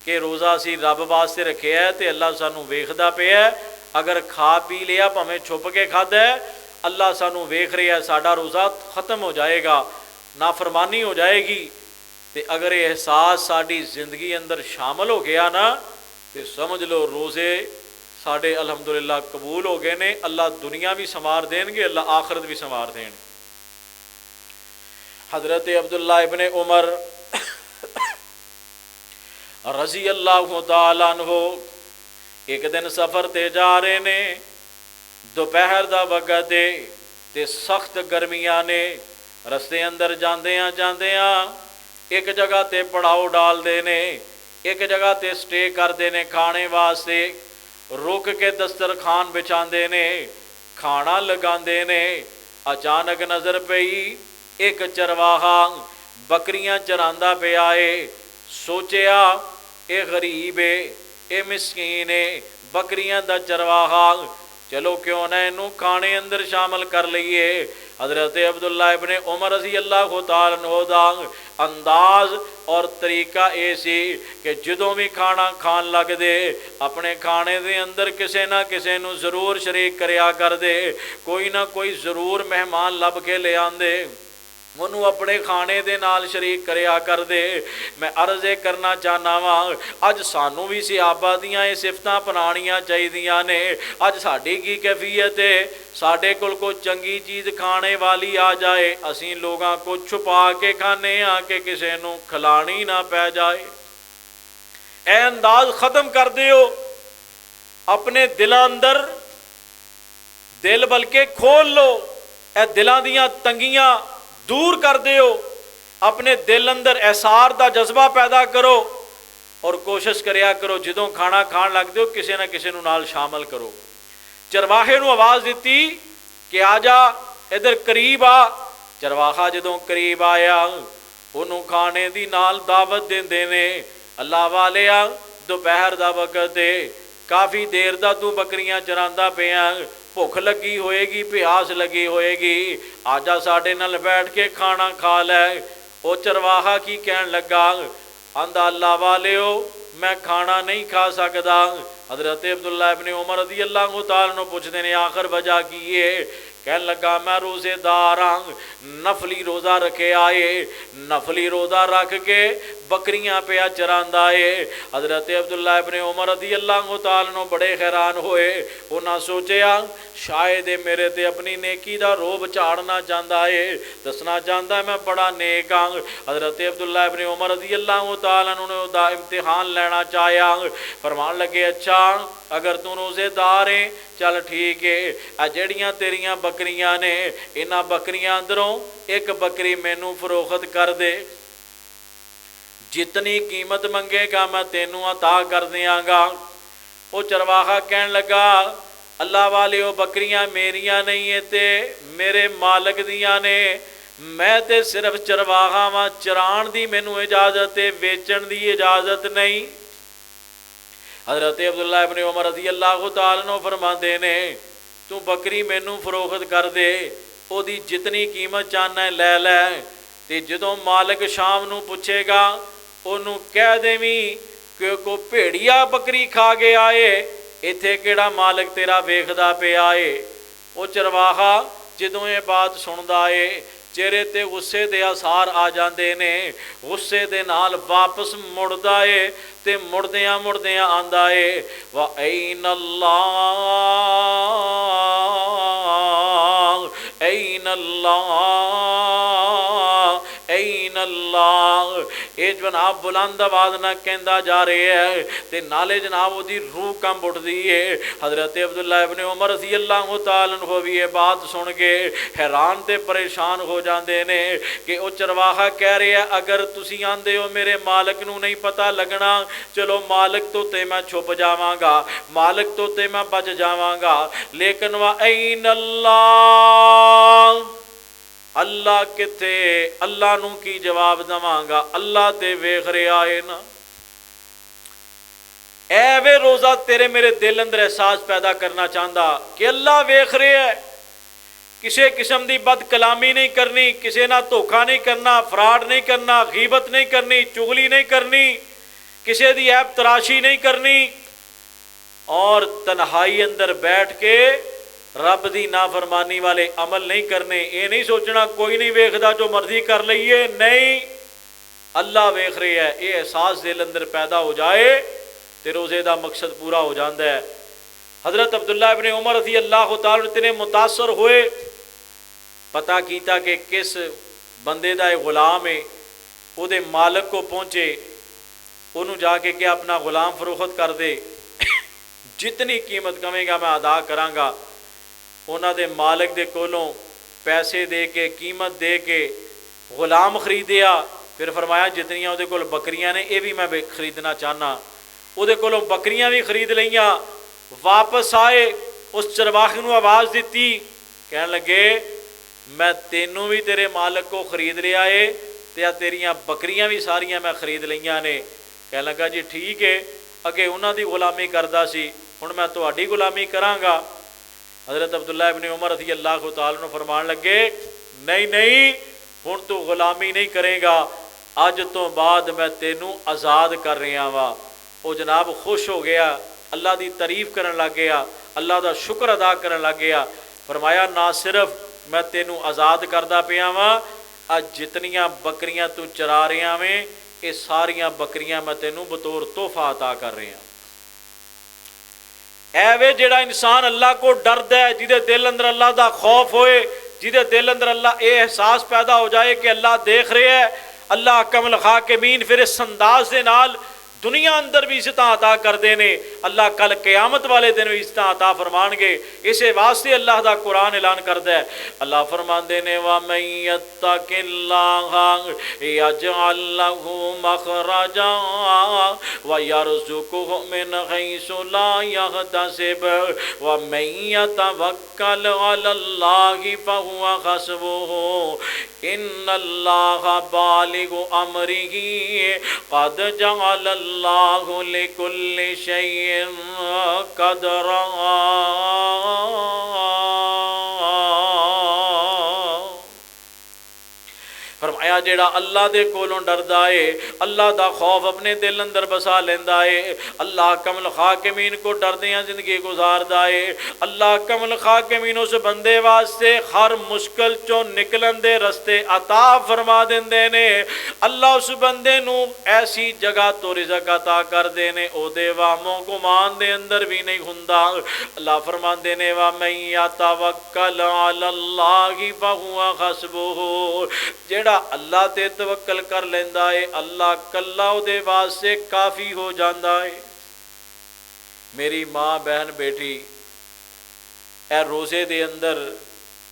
कि रोज़ा असी रब वास्ते रखे है तो अल्लाह सानू वेखदा पिया। अगर खा पी लिया भावें छुप के खादा है, अल्लाह सानू वेख रहा है, साडा रोज़ा ख़त्म हो जाएगा, नाफरमानी हो जाएगी। तो अगर एहसास साड़ी जिंदगी अंदर शामिल हो गया ना, तो समझ लो रोज़े साढ़े अलहमदुलिल्लाह कबूल हो गए ने। अल्लाह दुनिया भी संवार देंगे, अल्लाह आखरत भी संवार देंगे। हज़रत अब्दुल्लाह इब्ने उमर रज़ी अल्लाह तआला अन्हु एक दिन सफ़र ते जा रहे ने, दोपहर का वक़्त है ते सख्त गर्मियां ने। रस्ते अंदर जांदियां जांदियां एक जगह ते पड़ाव डालते ने, एक जगह ते स्टे करते ने खाने वास्ते, रुक के दस्तरखान बिछाते ने, खाना लगाते ने। अचानक नज़र पई एक चरवाहा बकरियां चरांदा पिया है। सोचिया ये गरीब है, ये मिसकीन है, बकरियां दा चरवाहा, चलो क्यों ना इनू खाने अंदर शामिल कर लीए। हज़रत अब्दुल्लाह इब्ने उमर रज़ी अल्लाह तआला अन्हु दा अंदाज़ और तरीका ये सी कि जदों भी खाना खान लगदे अपने खाने दे अंदर किसी ना किसी नू जरूर शरीक करिया कर दे, कोई ना कोई जरूर मेहमान लभ के ले आंदे, उन्होंने अपने खाने दे नाल शरीक करिया कर दे। मैं अर्ज़ करना चाहना वा, अज सानू भी सिहाबा दियां ये सिफतां अपनाणियां चाहिदियां ने। अज साडी की कैफियत है, साडे कोल कोई चंगी चीज़ खाने वाली आ जाए, असीं लोगां को छुपा के खाने कि किसी नू खिलानी ना पै जाए। ए अंदाज ख़त्म कर दिओ। अपने दिलों अंदर दिल बल्कि खोल लो, ए दिलों दियां तंगियां दूर कर दिओ, अपने दिल अंदर एहसार का जज्बा पैदा करो और कोशिश करिया करो जदों खाना खाण लगदे हो किसी ना किसी नूं नाल शामिल करो। चरवाहे नूं आवाज़ दिती कि आ जा इधर करीब आ। चरवाहा जदों करीब आया उन्होंने खाने की नाल दावत देंदे ने, अल्लाह वालिया दोपहर का वक्त है, काफ़ी देर दा तू बकरियां चरांदा पिया, भुख लगी होएगी, प्यास लगी होएगी, आजा साडे नाल बैठ के खाना खा लै। वो चरवाहा की कहन लगा, आंदा अल्लाह वालियो मैं खाना नहीं खा सकता। हज़रत अब्दुल्ला इब्न उमर रज़ी अल्लाह तआला अन्हु पुछदे ने आखिर वजह की है? कहन लगा मैं रोज़ेदार हाँ, नफली रोज़ा रखे आए, नफली रोज़ा रख के बकरियां पिया चरांदा है। हज़रत अब्दुल्ला इब्न उमर रज़ी अल्लाह तआला अन्हु बड़े हैरान होए। उन्हें सोचा शायद मेरे ते अपनी नेकी का रोब झाड़ना चाहता है, दसना चाहता है मैं बड़ा नेक हाँ। हज़रत अब्दुल्ला इब्न उमर रज़ी अल्लाह तआला अन्हु ने उसका इम्तिहान लेना चाहया। फरमान लगे अच्छा अगर तू रोज़ेदार है चल ठीक है, जड़ियाँ तेरियां बकरियां ने इन्हां बकरियां अंदरों एक बकरी मैनू फरोख्त कर दे, जितनी कीमत मंगेगा मैं तेनू अता कर देंगा। वो चरवाहा कहन लगा अल्लाह वाले वो बकरियां मेरियां नहीं है ते मेरे मालक दियां ने, मैं ते सिर्फ चरवाहा वां, चराण दी मैनू इजाजत है, वेचण दी इजाजत नहीं। हज़रत अब्दुल्ला इब्न उमर रज़ी अल्लाह तआला अन्हु फरमाते ने तू बकरी मैनू फरोख्त कर दे, ओदी जितनी कीमत चाहना है लै लै, ते जदों मालिक शाम नू पुछेगा ओनू कह देवी कि को भेड़िया बकरी खा गया है, इत्थे किहड़ा मालिक तेरा वेखदा पिया है। वो चरवाहा जदों ये बात सुनदा है चेहरे ते गुस्से दे आसार आ जाते ने, गुस्से दे नाल वापस मुड़दा है ते मुड़दियां मुड़दियां आंदा है वा ऐन अल्लाह ऐन अल्लाह ऐन अल्लाह। ये जनाब बुलंद आवाज ना कहता जा रहा है ते नाले जनाब उसकी रूह कंब उठती है। हज़रत अब्दुल्ला इब्न उमर रज़ी अल्लाह तआला अन्हु भी ये बात सुन के हैरान ते परेशान हो जाते ने कि वो चरवाहा कह रहा अगर तुसी आंदे हो मेरे मालिक नू नहीं पता लगना, चलो मालिक तो ते मैं छुप जावांगा, मालिक तो ते मैं बच जावांगा, लेकिन वा ऐन अल्लाह, अल्लाह किथे, अल्लाह नू की जवाब देवांगा, अल्लाह ते वेख रहा है ना। ऐवे रोज़ा तेरे मेरे दिल अंदर एहसास पैदा करना चाहता कि अल्लाह वेख रहा है, किसी किस्म की बद कलामी नहीं करनी, किसी ना धोखा नहीं करना, फ्राड नहीं करना, गीबत नहीं करनी, चुगली नहीं करनी, किसी की ऐब तराशी नहीं करनी, और तन्हाई अंदर बैठ के रब की नाफरमानी वाले अमल नहीं करने। ये नहीं सोचना कोई नहीं वेखदा जो मर्जी कर लीए, नहीं अल्लाह वेख रहा है। ये एहसास दिल अंदर पैदा हो जाए तो रोज़े का मकसद पूरा हो जाता है। हज़रत अब्दुल्ला इब्न उमर रज़ी अल्लाह तआला इतने मुतासर हुए, पता किया कि किस बंदे का गुलाम है, उहदे मालिक को पहुँचे, उन्होंने जाके क्या अपना गुलाम फरोख्त कर दे, जितनी कीमत कहेगा मैं अदा करांगा। उन्होंने मालिक दे कोलों पैसे दे के कीमत दे के गुलाम खरीदिया, फिर फरमाया जितनियां उहदे कोल बकरियां ने ये भी मैं खरीदना चाहना। उहदे कोलों बकरियां भी खरीद लईयां, वापस आए, उस चरवाहे नूं आवाज़ दी, कहन लगे मैं तेनू भी तेरे मालिक को खरीद लिया है ते तेरियां बकरियां भी सारियां मैं खरीद लईयां ने। कहन लगा जी ठीक है, अगे उन्हां दी गुलामी करदा सी, हुण मैं तुहाडी गुलामी करांगा। हज़रत अब्दुल्ला इब्न उमर रज़ी अल्लाह तआला अन्हु फरमान लगे नहीं नहीं हुण तू गुलामी नहीं करेगा, अज तो बाद मैं तेनू आज़ाद कर रहा वा। वो जनाब खुश हो गया, अल्लाह की तारीफ करन लग गया, अल्लाह का शुक्र अदा करन लग गया। फरमाया ना सिर्फ मैं तेनू आज़ाद करदा पिया वा, अज जितनियां बकरियां तू चरा रहा वे ये सारियां बकरियां मैं तेनू बतौर तोहफा अता कर रहा। ऐवे जिहड़ा इंसान अल्लाह को डरदा है, जिहदे दिल अंदर अल्लाह का खौफ होए, जिहदे दिल अंदर अल्लाह ये एहसास पैदा हो जाए कि अल्लाह देख रहा है, अल्लाह कमल खाकिमीन फिर इस अंदाज दे नाल दुनिया अंदर भी इज्जत अता करते हैं, अल्लाह कल क़यामत वाले दिन भी इज्जत अता फरमानगे। इसे वास्ते अल्लाह दा कुरान ऐलान करता है, अल्लाह फरमाते ने व मन यत्तकिल्लाह यजअल लहू मखरजा व यरज़ुकुहु मिन हैसु ला यहतसिब व मन यतवक्कल अलल्लाहि फहुव हस्बुहु इन्नल्लाह बालिगु अमरिही क़द जअल अल्लाहु लिकुल्लि शैइन क़दरा। फरमाया जेड़ा अल्लाह दे कोलों डरदा है, अल्लाह दा खौफ अपने दिल अंदर बसा लेंदा है, अल्लाह कमल खाकिमीन को डरदियां जिंदगी गुजारदा है। अल्लाह कमल खाकिमीन उस बंदे वास्ते हर मुश्किल चों निकलन दे रस्ते अता फरमा देंदे ने। अल्लाह उस बंदे नू ऐसी जगह तो रिज़्क़ अता कर देने ओदे वामों गुमान दे अंदर भी नहीं हुंदा। अल्लाह फरमांदे ने वा मन यतवक्कल अलल्लाहि फहुव हस्बुहु, जेड़ा अल्लाह ते तवक्कल कर लेंदा है अल्लाह कल्ला उहदे वास्ते काफ़ी हो जांदा है। मेरी माँ बहन बेटी ए रोज़े दे अंदर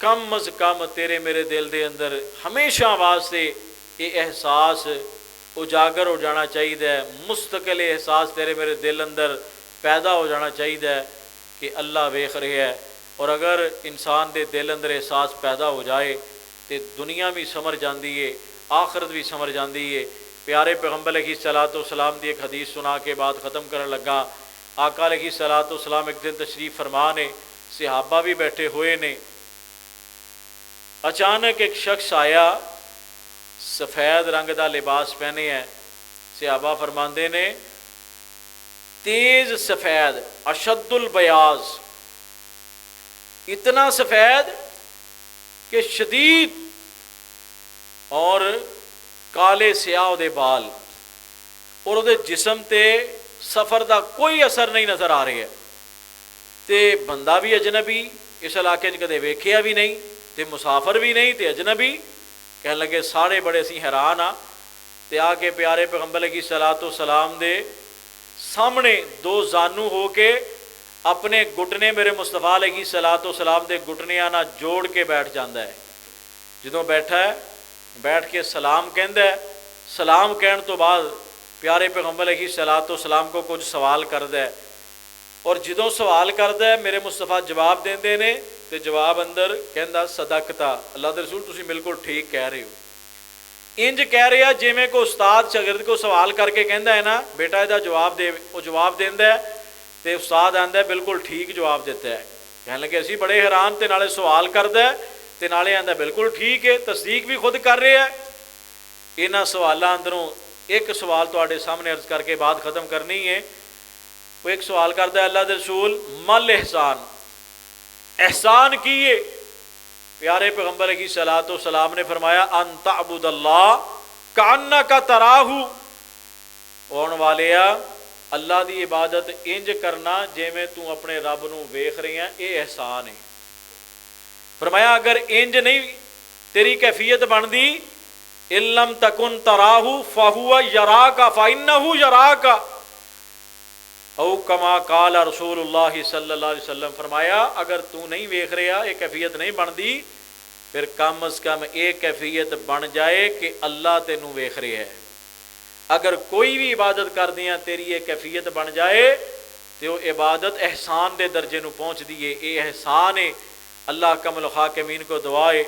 कम अज़ कम तेरे मेरे दिल दे अंदर हमेशा वास्ते ये एहसास उजागर हो जाना चाहिए, मुस्तकिल एहसास तेरे मेरे दिल अंदर पैदा हो जाना चाहिए कि अल्लाह वेख रहा है। और अगर इंसान दे दिल अंदर एहसास पैदा हो जाए तो दुनिया भी समझ जाती है, आखरत भी समझ जाती है। प्यारे पैगंबर अलैहिस्सलातु वस्सलाम की एक हदीस सुना के बात ख़त्म करने लगा। आका अलैहिस्सलातु वस्सलाम एक दिन तशरीफ़ फरमा ने, सहाबा भी बैठे हुए ने। अचानक एक शख्स आया, सफ़ेद रंग का लिबास पहने है। सहाबा फरमाते ने तेज़ सफ़ेद अशद्दुल बयाज़, इतना सफ़ेद कि शदीद, और काले स्याह दे बाल, और उहदे जिस्म ते सफ़र का कोई असर नहीं नज़र आ रहा है। तो बंदा भी अजनबी, इस इलाके कदे वेखिया भी नहीं, तो मुसाफर भी नहीं, तो अजनबी। कहने लगे सारे बड़े असीं हैरान हाँ। तो आके प्यारे पैगंबर अलैहिस्सलातु वस्सलाम दे सामने दो जानू हो के अपने घुटने मेरे मुस्तफा अलैहिस्सलातु वस्सलाम दे घुटनियां नाल जोड़ के बैठ जाता है। जदों बैठा है, बैठ के सलाम कहंदा है। सलाम कहने तो बाद प्यारे पैगंबर अलैहिस्सलातु वस्सलाम को कुछ सवाल करदा है, और जदों सवाल करदा है मेरे मुस्तफा जवाब देंदे ने। तो जवाब अंदर कहंदा सदकता, अल्लाह दे रसूल तुसीं बिल्कुल ठीक कह रहे हो। इंज कह रहा जिवें को उस्ताद शागिर्द को सवाल करके कहंदा है ना बेटा इहदा जवाब दे, वो जवाब देंदा है तो उस्ताद आंदा है बिल्कुल ठीक जवाब दिता है। कहने लगे असीं बड़े हैरान, तो नाले सवाल करदा है तो नाले आंदा बिल्कुल ठीक है, तस्दीक भी खुद कर रहा है। इन्हां सवालों अंदरों एक सवाल तुहाडे सामने अर्ज करके बात खत्म करनी है। वो एक सवाल करता है अल्लाह दे रसूल मल एहसान, एहसान की है? प्यारे पैगंबर अलैहिस्सलातु वस्सलाम ने फरमाया अन तअबुदल्लाह कान्नका तराहू, होने वाले अल्लाह की इबादत इंज करना जिवें तू अपने रब नूं वेख रही है, ये एहसान है। फरमाया अगर इंज नहीं तेरी कैफियत बनती, इल्लम तकुन तराहू फहुवा यराका फाइन्नहु यराका औ कमा काला रसूलुल्लाह सल्लल्लाहु अलैहि वसल्लम। फरमाया अगर तू नहीं वेख रहा, ये कैफियत नहीं बनती, फिर कम अज़ कम ये कैफियत बन जाए कि अल्लाह तेनू वेख रहा है। अगर कोई भी इबादत कर दियाँ तेरी ये कैफियत बन जाए तो वो इबादत एहसान के दर्जे नू पहुँचती है। ये एहसान है। अल्लाह कमल खाकिमीन को दुआ है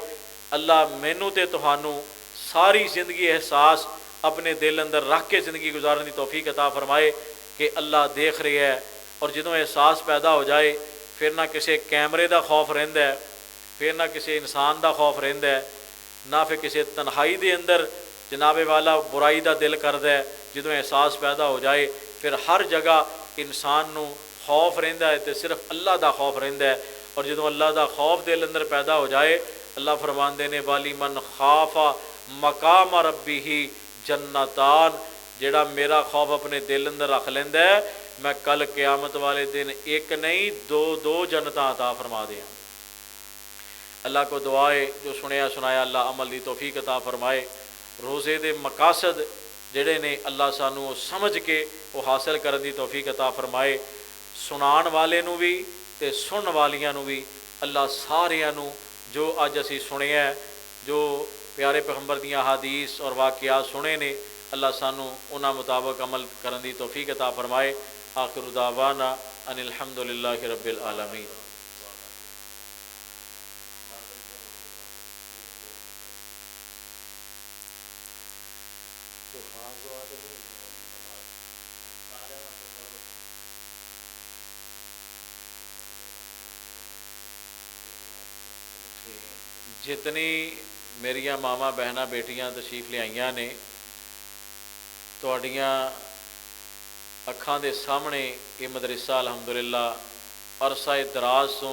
अल्लाह मैनू ते तुहानू सारी ज़िंदगी एहसास अपने दिल अंदर रख के ज़िंदगी गुजारने की तौफीक अता फरमाए कि अल्लाह देख रहा है। और जदों एहसास पैदा हो जाए फिर ना किसी कैमरे का खौफ रहिंदा है, फिर ना किसी इंसान का खौफ रहिंदा है, ना फिर किसी तन्हाई के अंदर जनाबे वाला बुराई का दिल करता है। जदों एहसास पैदा हो जाए फिर हर जगह इंसान नू खौफ रहिंदा है, तो सिर्फ अल्लाह का खौफ रहिंदा है। और जदों अल्लाह का खौफ दिल अंदर पैदा हो जाए, अल्लाह फरमांदे ने वाली मन खाफा मकाम रब्बिही जन्नतान, जेड़ा मेरा खौफ अपने दिल अंदर रख लेंदा है, मैं कल क़यामत वाले दिन एक नहीं दो जन्नतां अता फरमा दियां। अल्लाह को दुआ है जो सुनया सुनाया अल्लाह अमल की तौफीक अता फरमाए। रोज़े दे मकासद ਜਿਹੜੇ ਨੇ ਅੱਲਾ ਸਾਨੂੰ ਉਹ ਸਮਝ ਕੇ ਉਹ ਹਾਸਿਲ ਕਰਨ ਦੀ ਤੌਫੀਕ ਅਤਾ ਫਰਮਾਏ। ਸੁਣਾਉਣ ਵਾਲੇ ਨੂੰ ਵੀ ਤੇ ਸੁਣਨ ਵਾਲੀਆਂ ਨੂੰ ਵੀ ਅੱਲਾ ਸਾਰਿਆਂ ਨੂੰ ਜੋ ਅੱਜ ਅਸੀਂ ਸੁਣਿਆ, ਜੋ ਪਿਆਰੇ ਪੈਗੰਬਰ ਦੀਆਂ ਹਦੀਸ ਔਰ ਵਾਕਿਆਤ ਸੁਣੇ ਨੇ, ਅੱਲਾ ਸਾਨੂੰ ਉਹਨਾਂ ਮੁਤਾਬਕ ਅਮਲ ਕਰਨ ਦੀ ਤੌਫੀਕ ਅਤਾ ਫਰਮਾਏ। ਆਖਿਰ दावाना अनिल हम्दुलिल्लाहि रब्बिल आलमीन। जितनी मेरिया मावां बहनां बेटियां तशरीफ लियाईयां ने, तुहाड़ियां अखां दे सामने ये मदरसा अलहमदुलिल्ला अरसा दराज तो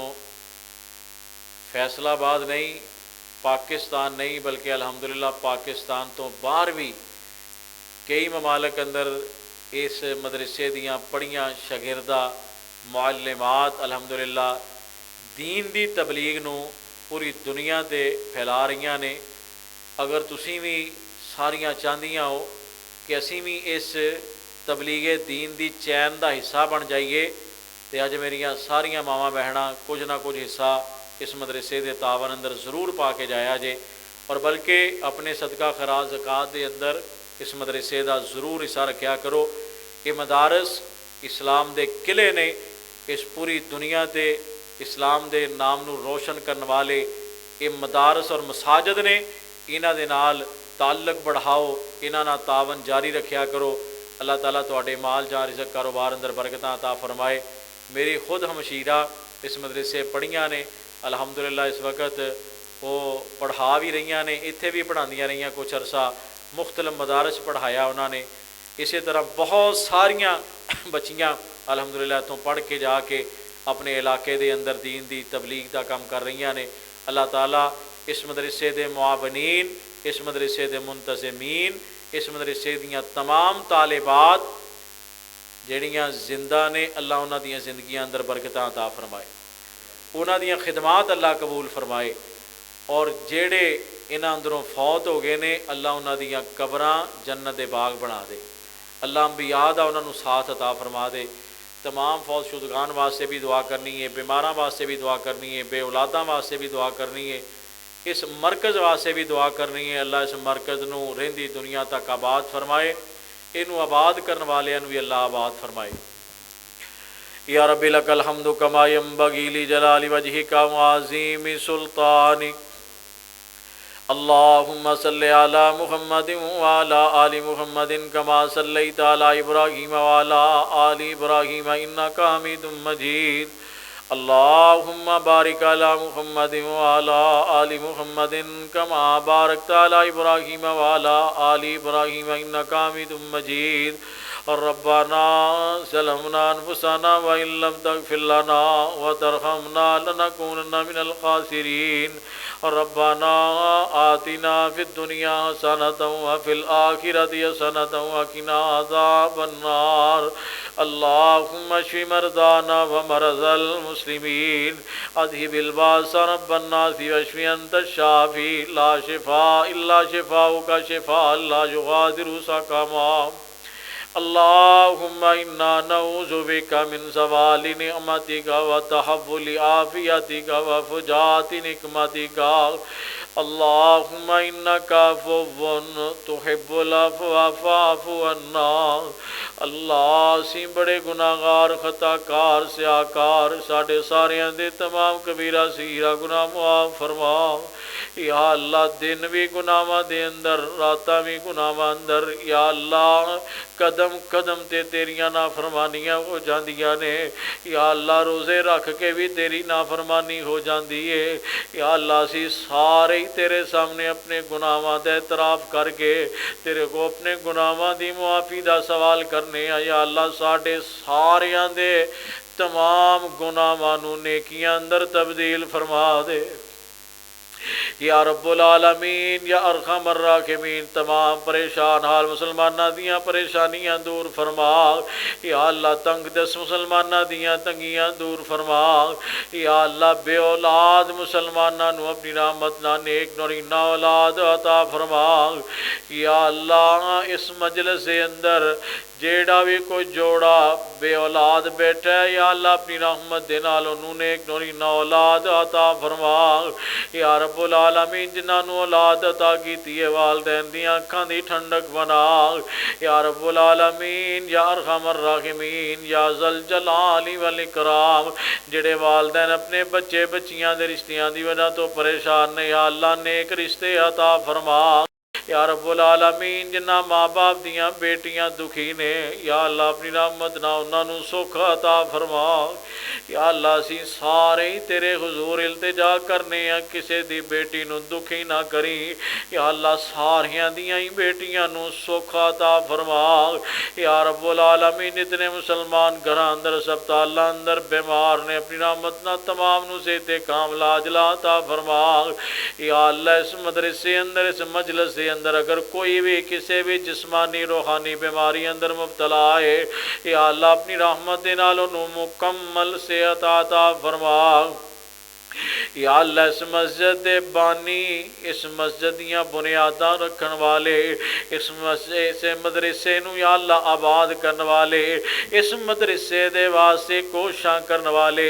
फैसलाबाद नहीं, पाकिस्तान नहीं, बल्कि अलहमदुलिल्ला पाकिस्तान तो बाहर भी कई ममालक अंदर इस मदरसे दियाँ पढ़ियाँ शागिर्दा मुअल्लिमात अलहमदुलिल्ला दीन दी तबलीग नूं पूरी दुनिया ते फैला रही ने। अगर तुसीं भी सारियां चाहदियां हो कि असीं भी इस तबलीगे दीन दी चैन का हिस्सा बन जाइए, तो अज मेरिया सारिया मावां बहनां कुछ ना कुछ हिस्सा इस मदरसे के तावन अंदर ज़रूर पा के जाया जे, और बल्कि अपने सदका खराज ज़कात के अंदर इस मदरसे का ज़रूर हिस्सा रखा करो। ये मदारस इस्लाम के किले ने, इस पूरी दुनिया ते इस्लाम के नाम नूं रोशन करने वाले ये मदारस और मसाजिद ने। इन्हां दे नाल ताल्लुक बढ़ाओ, इन्हां नाल तावन जारी रखा करो। अल्लाह ताला तुहाडे माल जान रिज़क कारोबार अंदर बरकतां अता फरमाए। मेरी खुद हमशीरा इस मदरसे पढ़ियां ने, अलहमदुलिल्लाह इस वक्त वो पढ़ा भी रही ने, इत्थे भी पढ़ांदियां रही कुछ अरसा, मुख्तलिफ मदारस पढ़ाया उन्होंने। इसी तरह बहुत सारियां बच्चियां अलहमदुलिल्लाह तो पढ़ के जाके अपने इलाके दे अंदर दीन दी तबलीग का काम कर रही ने। अल्लाह ताला इस मदरसे के मुआवनीन, इस मदरसे के मुंतज़मीन, इस मदरसे दियाँ तमाम तालिबात जड़ियाँ जिंदा ने, अल्लाह उन्हां दियां जिंदगियां अंदर बरकतां अता फरमाए, उन्हां दियां खिदमात अल्लाह कबूल फरमाए। और जेड़े इन्हां अंदरों फौत हो गए ने, अल्लाह उन्हां दियां कबरां जन्नत दे बाग बना दे। अल्लाह अंबिया दा उन्हां नूं साथ अता फरमा दे। तमाम फौत शुदगान वास्ते भी दुआ करनी है, बीमारां वास्ते भी दुआ करनी है, बे औलादां वास्ते भी दुआ करनी है, इस मरकज़ वास्ते भी दुआ करनी है। अल्लाह इस मरकज़ नूं रहिंदी दुनिया तक आबाद फरमाए, इनू आबाद करने वालियां नूं भी अल्लाह आबाद फरमाए। या रब्बी लकल हम्दु कमा यंबगी ली जलाली वजहिका व अज़ीमी सुल्तानिक। अल्लाहुम्मा सल्लि अला मुहम्मदिन व अला आलि मुहम्मदिन कमा सल्लैता अला इब्राहीम व अला आलि इब्राहीम इन्नका हमीदुम मजीद। अल्लाहुम्मा बारिक अला मुहम्मदिन व अला आलि मुहम्मदिन कमा बारकता अला इब्राहीम व अला आलि इब्राहीम इन्नका हमीदुम मजीद। रब्बना ज़लमना अनफुसना व इन लम तगफिर लना व तरहमना लनकूनन्ना मिनल खासिरीन। रब्बना आतिना फिद दुनिया हसनतन व फिल आखिरति हसनतन व क़िना अज़ाबन नार। अल्लाहुम्मा शफि मरदाना व मरज़ल मुस्लिमीन। अज़हिबिल बाअस रब्बन नास वशफि अंत शाफ़ी ला शिफ़ा इल्ला शिफ़ाउका शिफ़ाअन ला युग़ादिरु सक़मा। अल्लाहुम्मा इन्ना नऊज़ु बिका मिन ज़वालि निअमतिका व तहव्वुलि आफ़ियतिका व फुजाति निक़मतिका। अल्लाहुम्मा इन्नका अफ़्वुन तुहिब्बुल अफ़्व फ़अफ़ु अन्ना। अल्लाह असीं बड़े गुनाहगार खताकार स्याकार, साढ़े सारियां दे तमाम कबीरा सगीरा गुनाह मुआफ़ फरमा। या अल्लाह दिन भी गुनाहां दे अंदर, रातां भी गुनाहां अंदर, या अल्लाह कदम कदम ते तेरियां नाफरमानियां हो जांदियां ने। या अल्लाह रोज़े रख के भी तेरी नाफरमानी हो जाती है। या अल्लाह असीं सारे ही तेरे सामने अपने गुनाहां दा इतराफ़ करके तेरे को अपने गुनाहां दी मुआफ़ी दा सवाल करने। या अल्लाह साढ़े सारियां दे तमाम गुनाहां नूं नेकियां अंदर तब्दील फरमा दे। یا رب العالمین یا ارحم الراحمین تمام پریشان حال مسلمانہ دیاں پریشانیاں دور فرما یا اللہ تنگ دس مسلمانہ دیاں تنگیاں دور فرما یا اللہ بے اولاد مسلمانہ نو اپنی رحمت نہ نیک نورینہ اولاد عطا فرما یا اللہ اس مجلس کے اندر جیڑا بھی کوئی جوڑا بے اولاد بیٹھا ہے یا اللہ اپنی رحمت دے نال انہوں نے ایک نورینہ اولاد عطا فرما یا رب العالمین جنہاں نو اولاد عطا کیتی ہے والدین دیاں اکھاں دی ٹھنڈک بنا یا رب العالمین یا ارحم الراحمین یا ذل جلال والاکرام جڑے والدین اپنے بچے بچیاں دے رشتیاں دی وجہ تو پریشان نے یا اللہ نیک رشتے عطا فرما یا رب العالمین جنہ ماں باپ دیاں بیٹیاں دکھی نے یا اللہ اپنی رحمت نہ انہاں نو سکھ عطا فرما یا اللہ اسی سارے ہی تیرے حضور التجا کرنے ہیں کسے دی بیٹی نو دکھی نہ کری یا اللہ ساریاں دیاں ہی بیٹیاں نو سکھ عطا فرما یا رب العالمین اتنے مسلمان گھراں اندر ہسپتالاں اندر بیمار نے اپنی رحمت نہ تمام نو صحت کاملہ عاجلہ عطا فرما یا اللہ اس مدرسے اندر اس مجلس کے اندر اگر کوئی بھی کسی بھی جسمانی روحانی بیماری اندر مبتلا ہے یا اللہ اپنی رحمت دے نال انہوں مکمل صحت عطا فرما یا اللہ اس مسجد دے بانی اس مسجد دیاں بنیاداں رکھن والے اس مدرسے نو یا اللہ آباد کرن والے اس مدرسے دے واسطے کوشاں کرن والے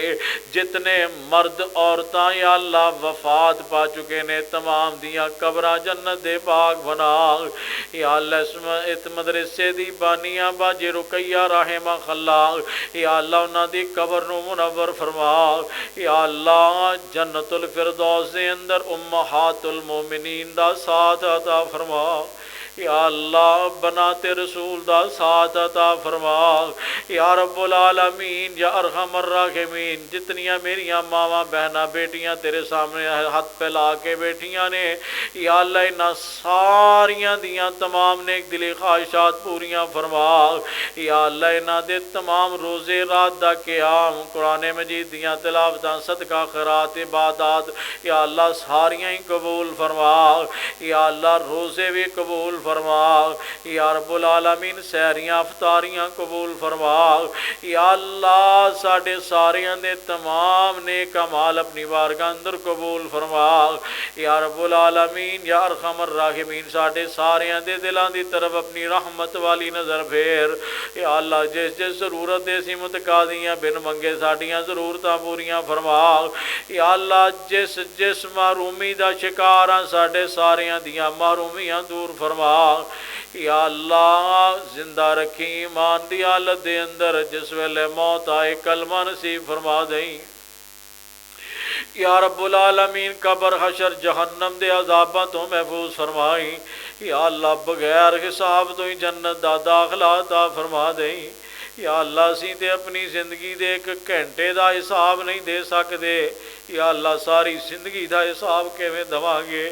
جتنے مرد عورتاں یا اللہ وفات پا چکے نے تمام دیاں قبراں جنت دے باغ بنا یا اللہ اس مدرسے دی بانیاں باجی رقیہ رحمہ اللہ یا اللہ انہاں دی قبر نو منور فرما یا اللہ جنت الفردوس دے اندر امہات المومنین دا ساتھ عطا فرما یا اللہ بنات رسول دا ساتھ عطا فرما یا رب العالمین یا ارحم الراحمین جتنیاں میریاں ماواں بہناں بیٹیاں تیرے سامنے ہاتھ پھیلا کے بیٹھیاں نے یا اللہ انہاں ساریاں دیاں تمام نیک دلی خواہشات پوریاں فرما یا اللہ انہاں دے تمام روزے رات دا قیام قرآن مجید دیاں تلاوتاں صدقہ خیرات عبادات یا اللہ ساریاں ہی قبول فرما یا اللہ روزے بھی قبول فرما یا رب العالمین سحریاں افطاریاں قبول فرما یا اللہ ساڑھے ساریاں دے تمام نیک اعمال اپنی بارگاہ اندر قبول فرما یا رب العالمین یا ارحم الراحمین ساڑھے ساریاں دے دلان دی طرف اپنی رحمت والی نظر پھیر یا اللہ جس جس ضرورت دے سی متقاضیاں بن منگے ساڑھیاں ضرورتاں پوریاں فرما یا اللہ جس جس محرومی دا شکاراں ساڑھے ساریاں دیاں محرومیاں دور فرما یا اللہ زندہ رکھی ایمان دی حالت دے اندر جس ویلے موت آئے کلمہ نصیب فرما دیں یا رب العالمین قبر حشر جہنم دے عذاباں تو محفوظ فرمائی یا اللہ بغیر حساب تو ہی جنت دا داخلہ عطا فرما دیں یا اللہ سی تے اپنی زندگی دے ایک گھنٹے دا حساب نہیں دے سکتے یا اللہ ساری زندگی دا حساب کیویں دواں گے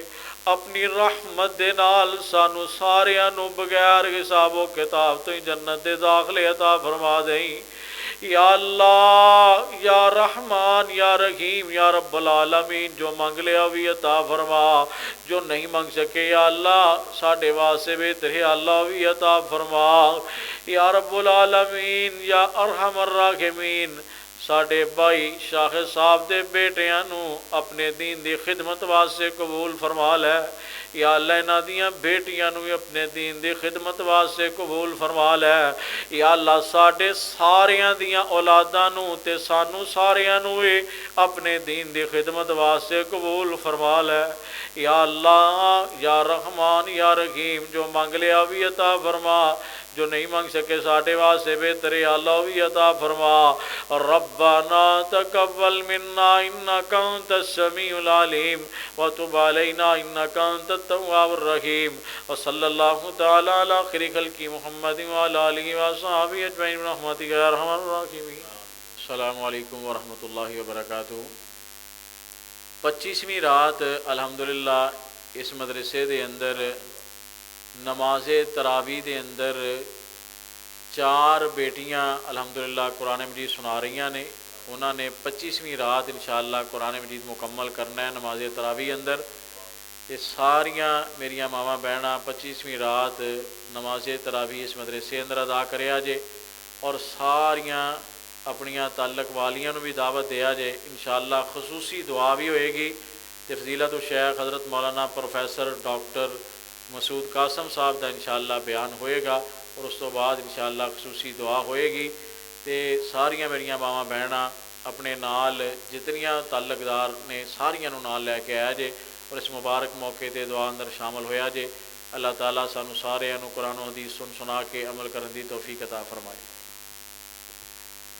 اپنی رحمت دے نال سانو ساریاں نو بغیر حساب و کتاب تو ہی جنت دے داخلے عطا فرما دیں یا اللہ یا رحمان یا رحیم یا رب العالمین جو منگ لیا بھی عطا فرما جو نہیں منگ سکے یا اللہ ساڑھے واسے بہتر ہے اللہ بھی عطا فرما یا رب العالمین یا ارحم الراحمین ساڑھے بھائی شاہ صاحب دے بیٹیاں نو اپنے دین دی خدمت واسطے قبول فرما لے یا اللہ انہاں دیاں بیٹیاں نو اپنے دین دی خدمت واسطے قبول فرما لے یا اللہ ساڑھے ساریاں دیاں اولاداں نو تے سانو ساریاں نو اپنے دین دی خدمت واسطے قبول فرما لے یا اللہ یا رحمان یا رحیم جو منگ لیا بھی عطا فرما جو نہیں مانگ سکے ساڑھے واسے بہتر اللہ بھی عطا فرما ربنا تقبل منا انکا انت السمیع العلیم وتب علینا انکا انت التواب الرحیم وصلی اللہ تعالی علی خیر خلق محمد وعلی آلہ وصحبہ اجمعین برحمتک یا ارحم الراحمین۔ السلام علیکم ورحمۃ اللہ وبرکاتہ۔ 25ویں رات الحمدللہ اس مدرسے دے اندر نماز تراویح دے اندر 4 بیٹیاں الحمدللہ قرآن مجید سنا رہی نے، انہوں نے 25ویں رات انشاءاللہ قرآن مجید مکمل کرنا ہے نماز تراویح اندر۔ ਤੇ ਸਾਰੀਆਂ ਮੇਰੀਆਂ ਮਾਵਾਂ ਭੈਣਾਂ 25ਵੀਂ ਰਾਤ ਨਮਾਜ਼ੇ ਤਰਾਵੀ ਇਸ ਮਦਰਸੇ ਅੰਦਰ ਅਦਾ ਕਰਿਆ ਜੇ ਔਰ ਸਾਰੀਆਂ ਆਪਣੀਆਂ ਤਾਲਕ ਵਾਲੀਆਂ ਨੂੰ ਵੀ ਦਾਵਤ ਦਿਆ ਜੇ। इंशाअल्लाह खसूसी दुआ भी होएगी तो फजीलत शेख हज़रत मौलाना प्रोफैसर डॉक्टर मसूद कासम साहब का इंशाअल्लाह बयान होएगा और उस तो बाद इंशाअल्लाह खसूसी दुआ होएगी। तो सारियां मेरियां मावां भैणां अपने नाल जितनियां ताल्लुकदार ने सारियां नूं नाल लैके आया जे और इस मुबारक मौके ते दुआ अंदर शामिल होया जे। अल्लाह ताला सानू सारियां नूं कुरान हदीस सुन सुना के अमल करन दी तौफीक अता फरमाए।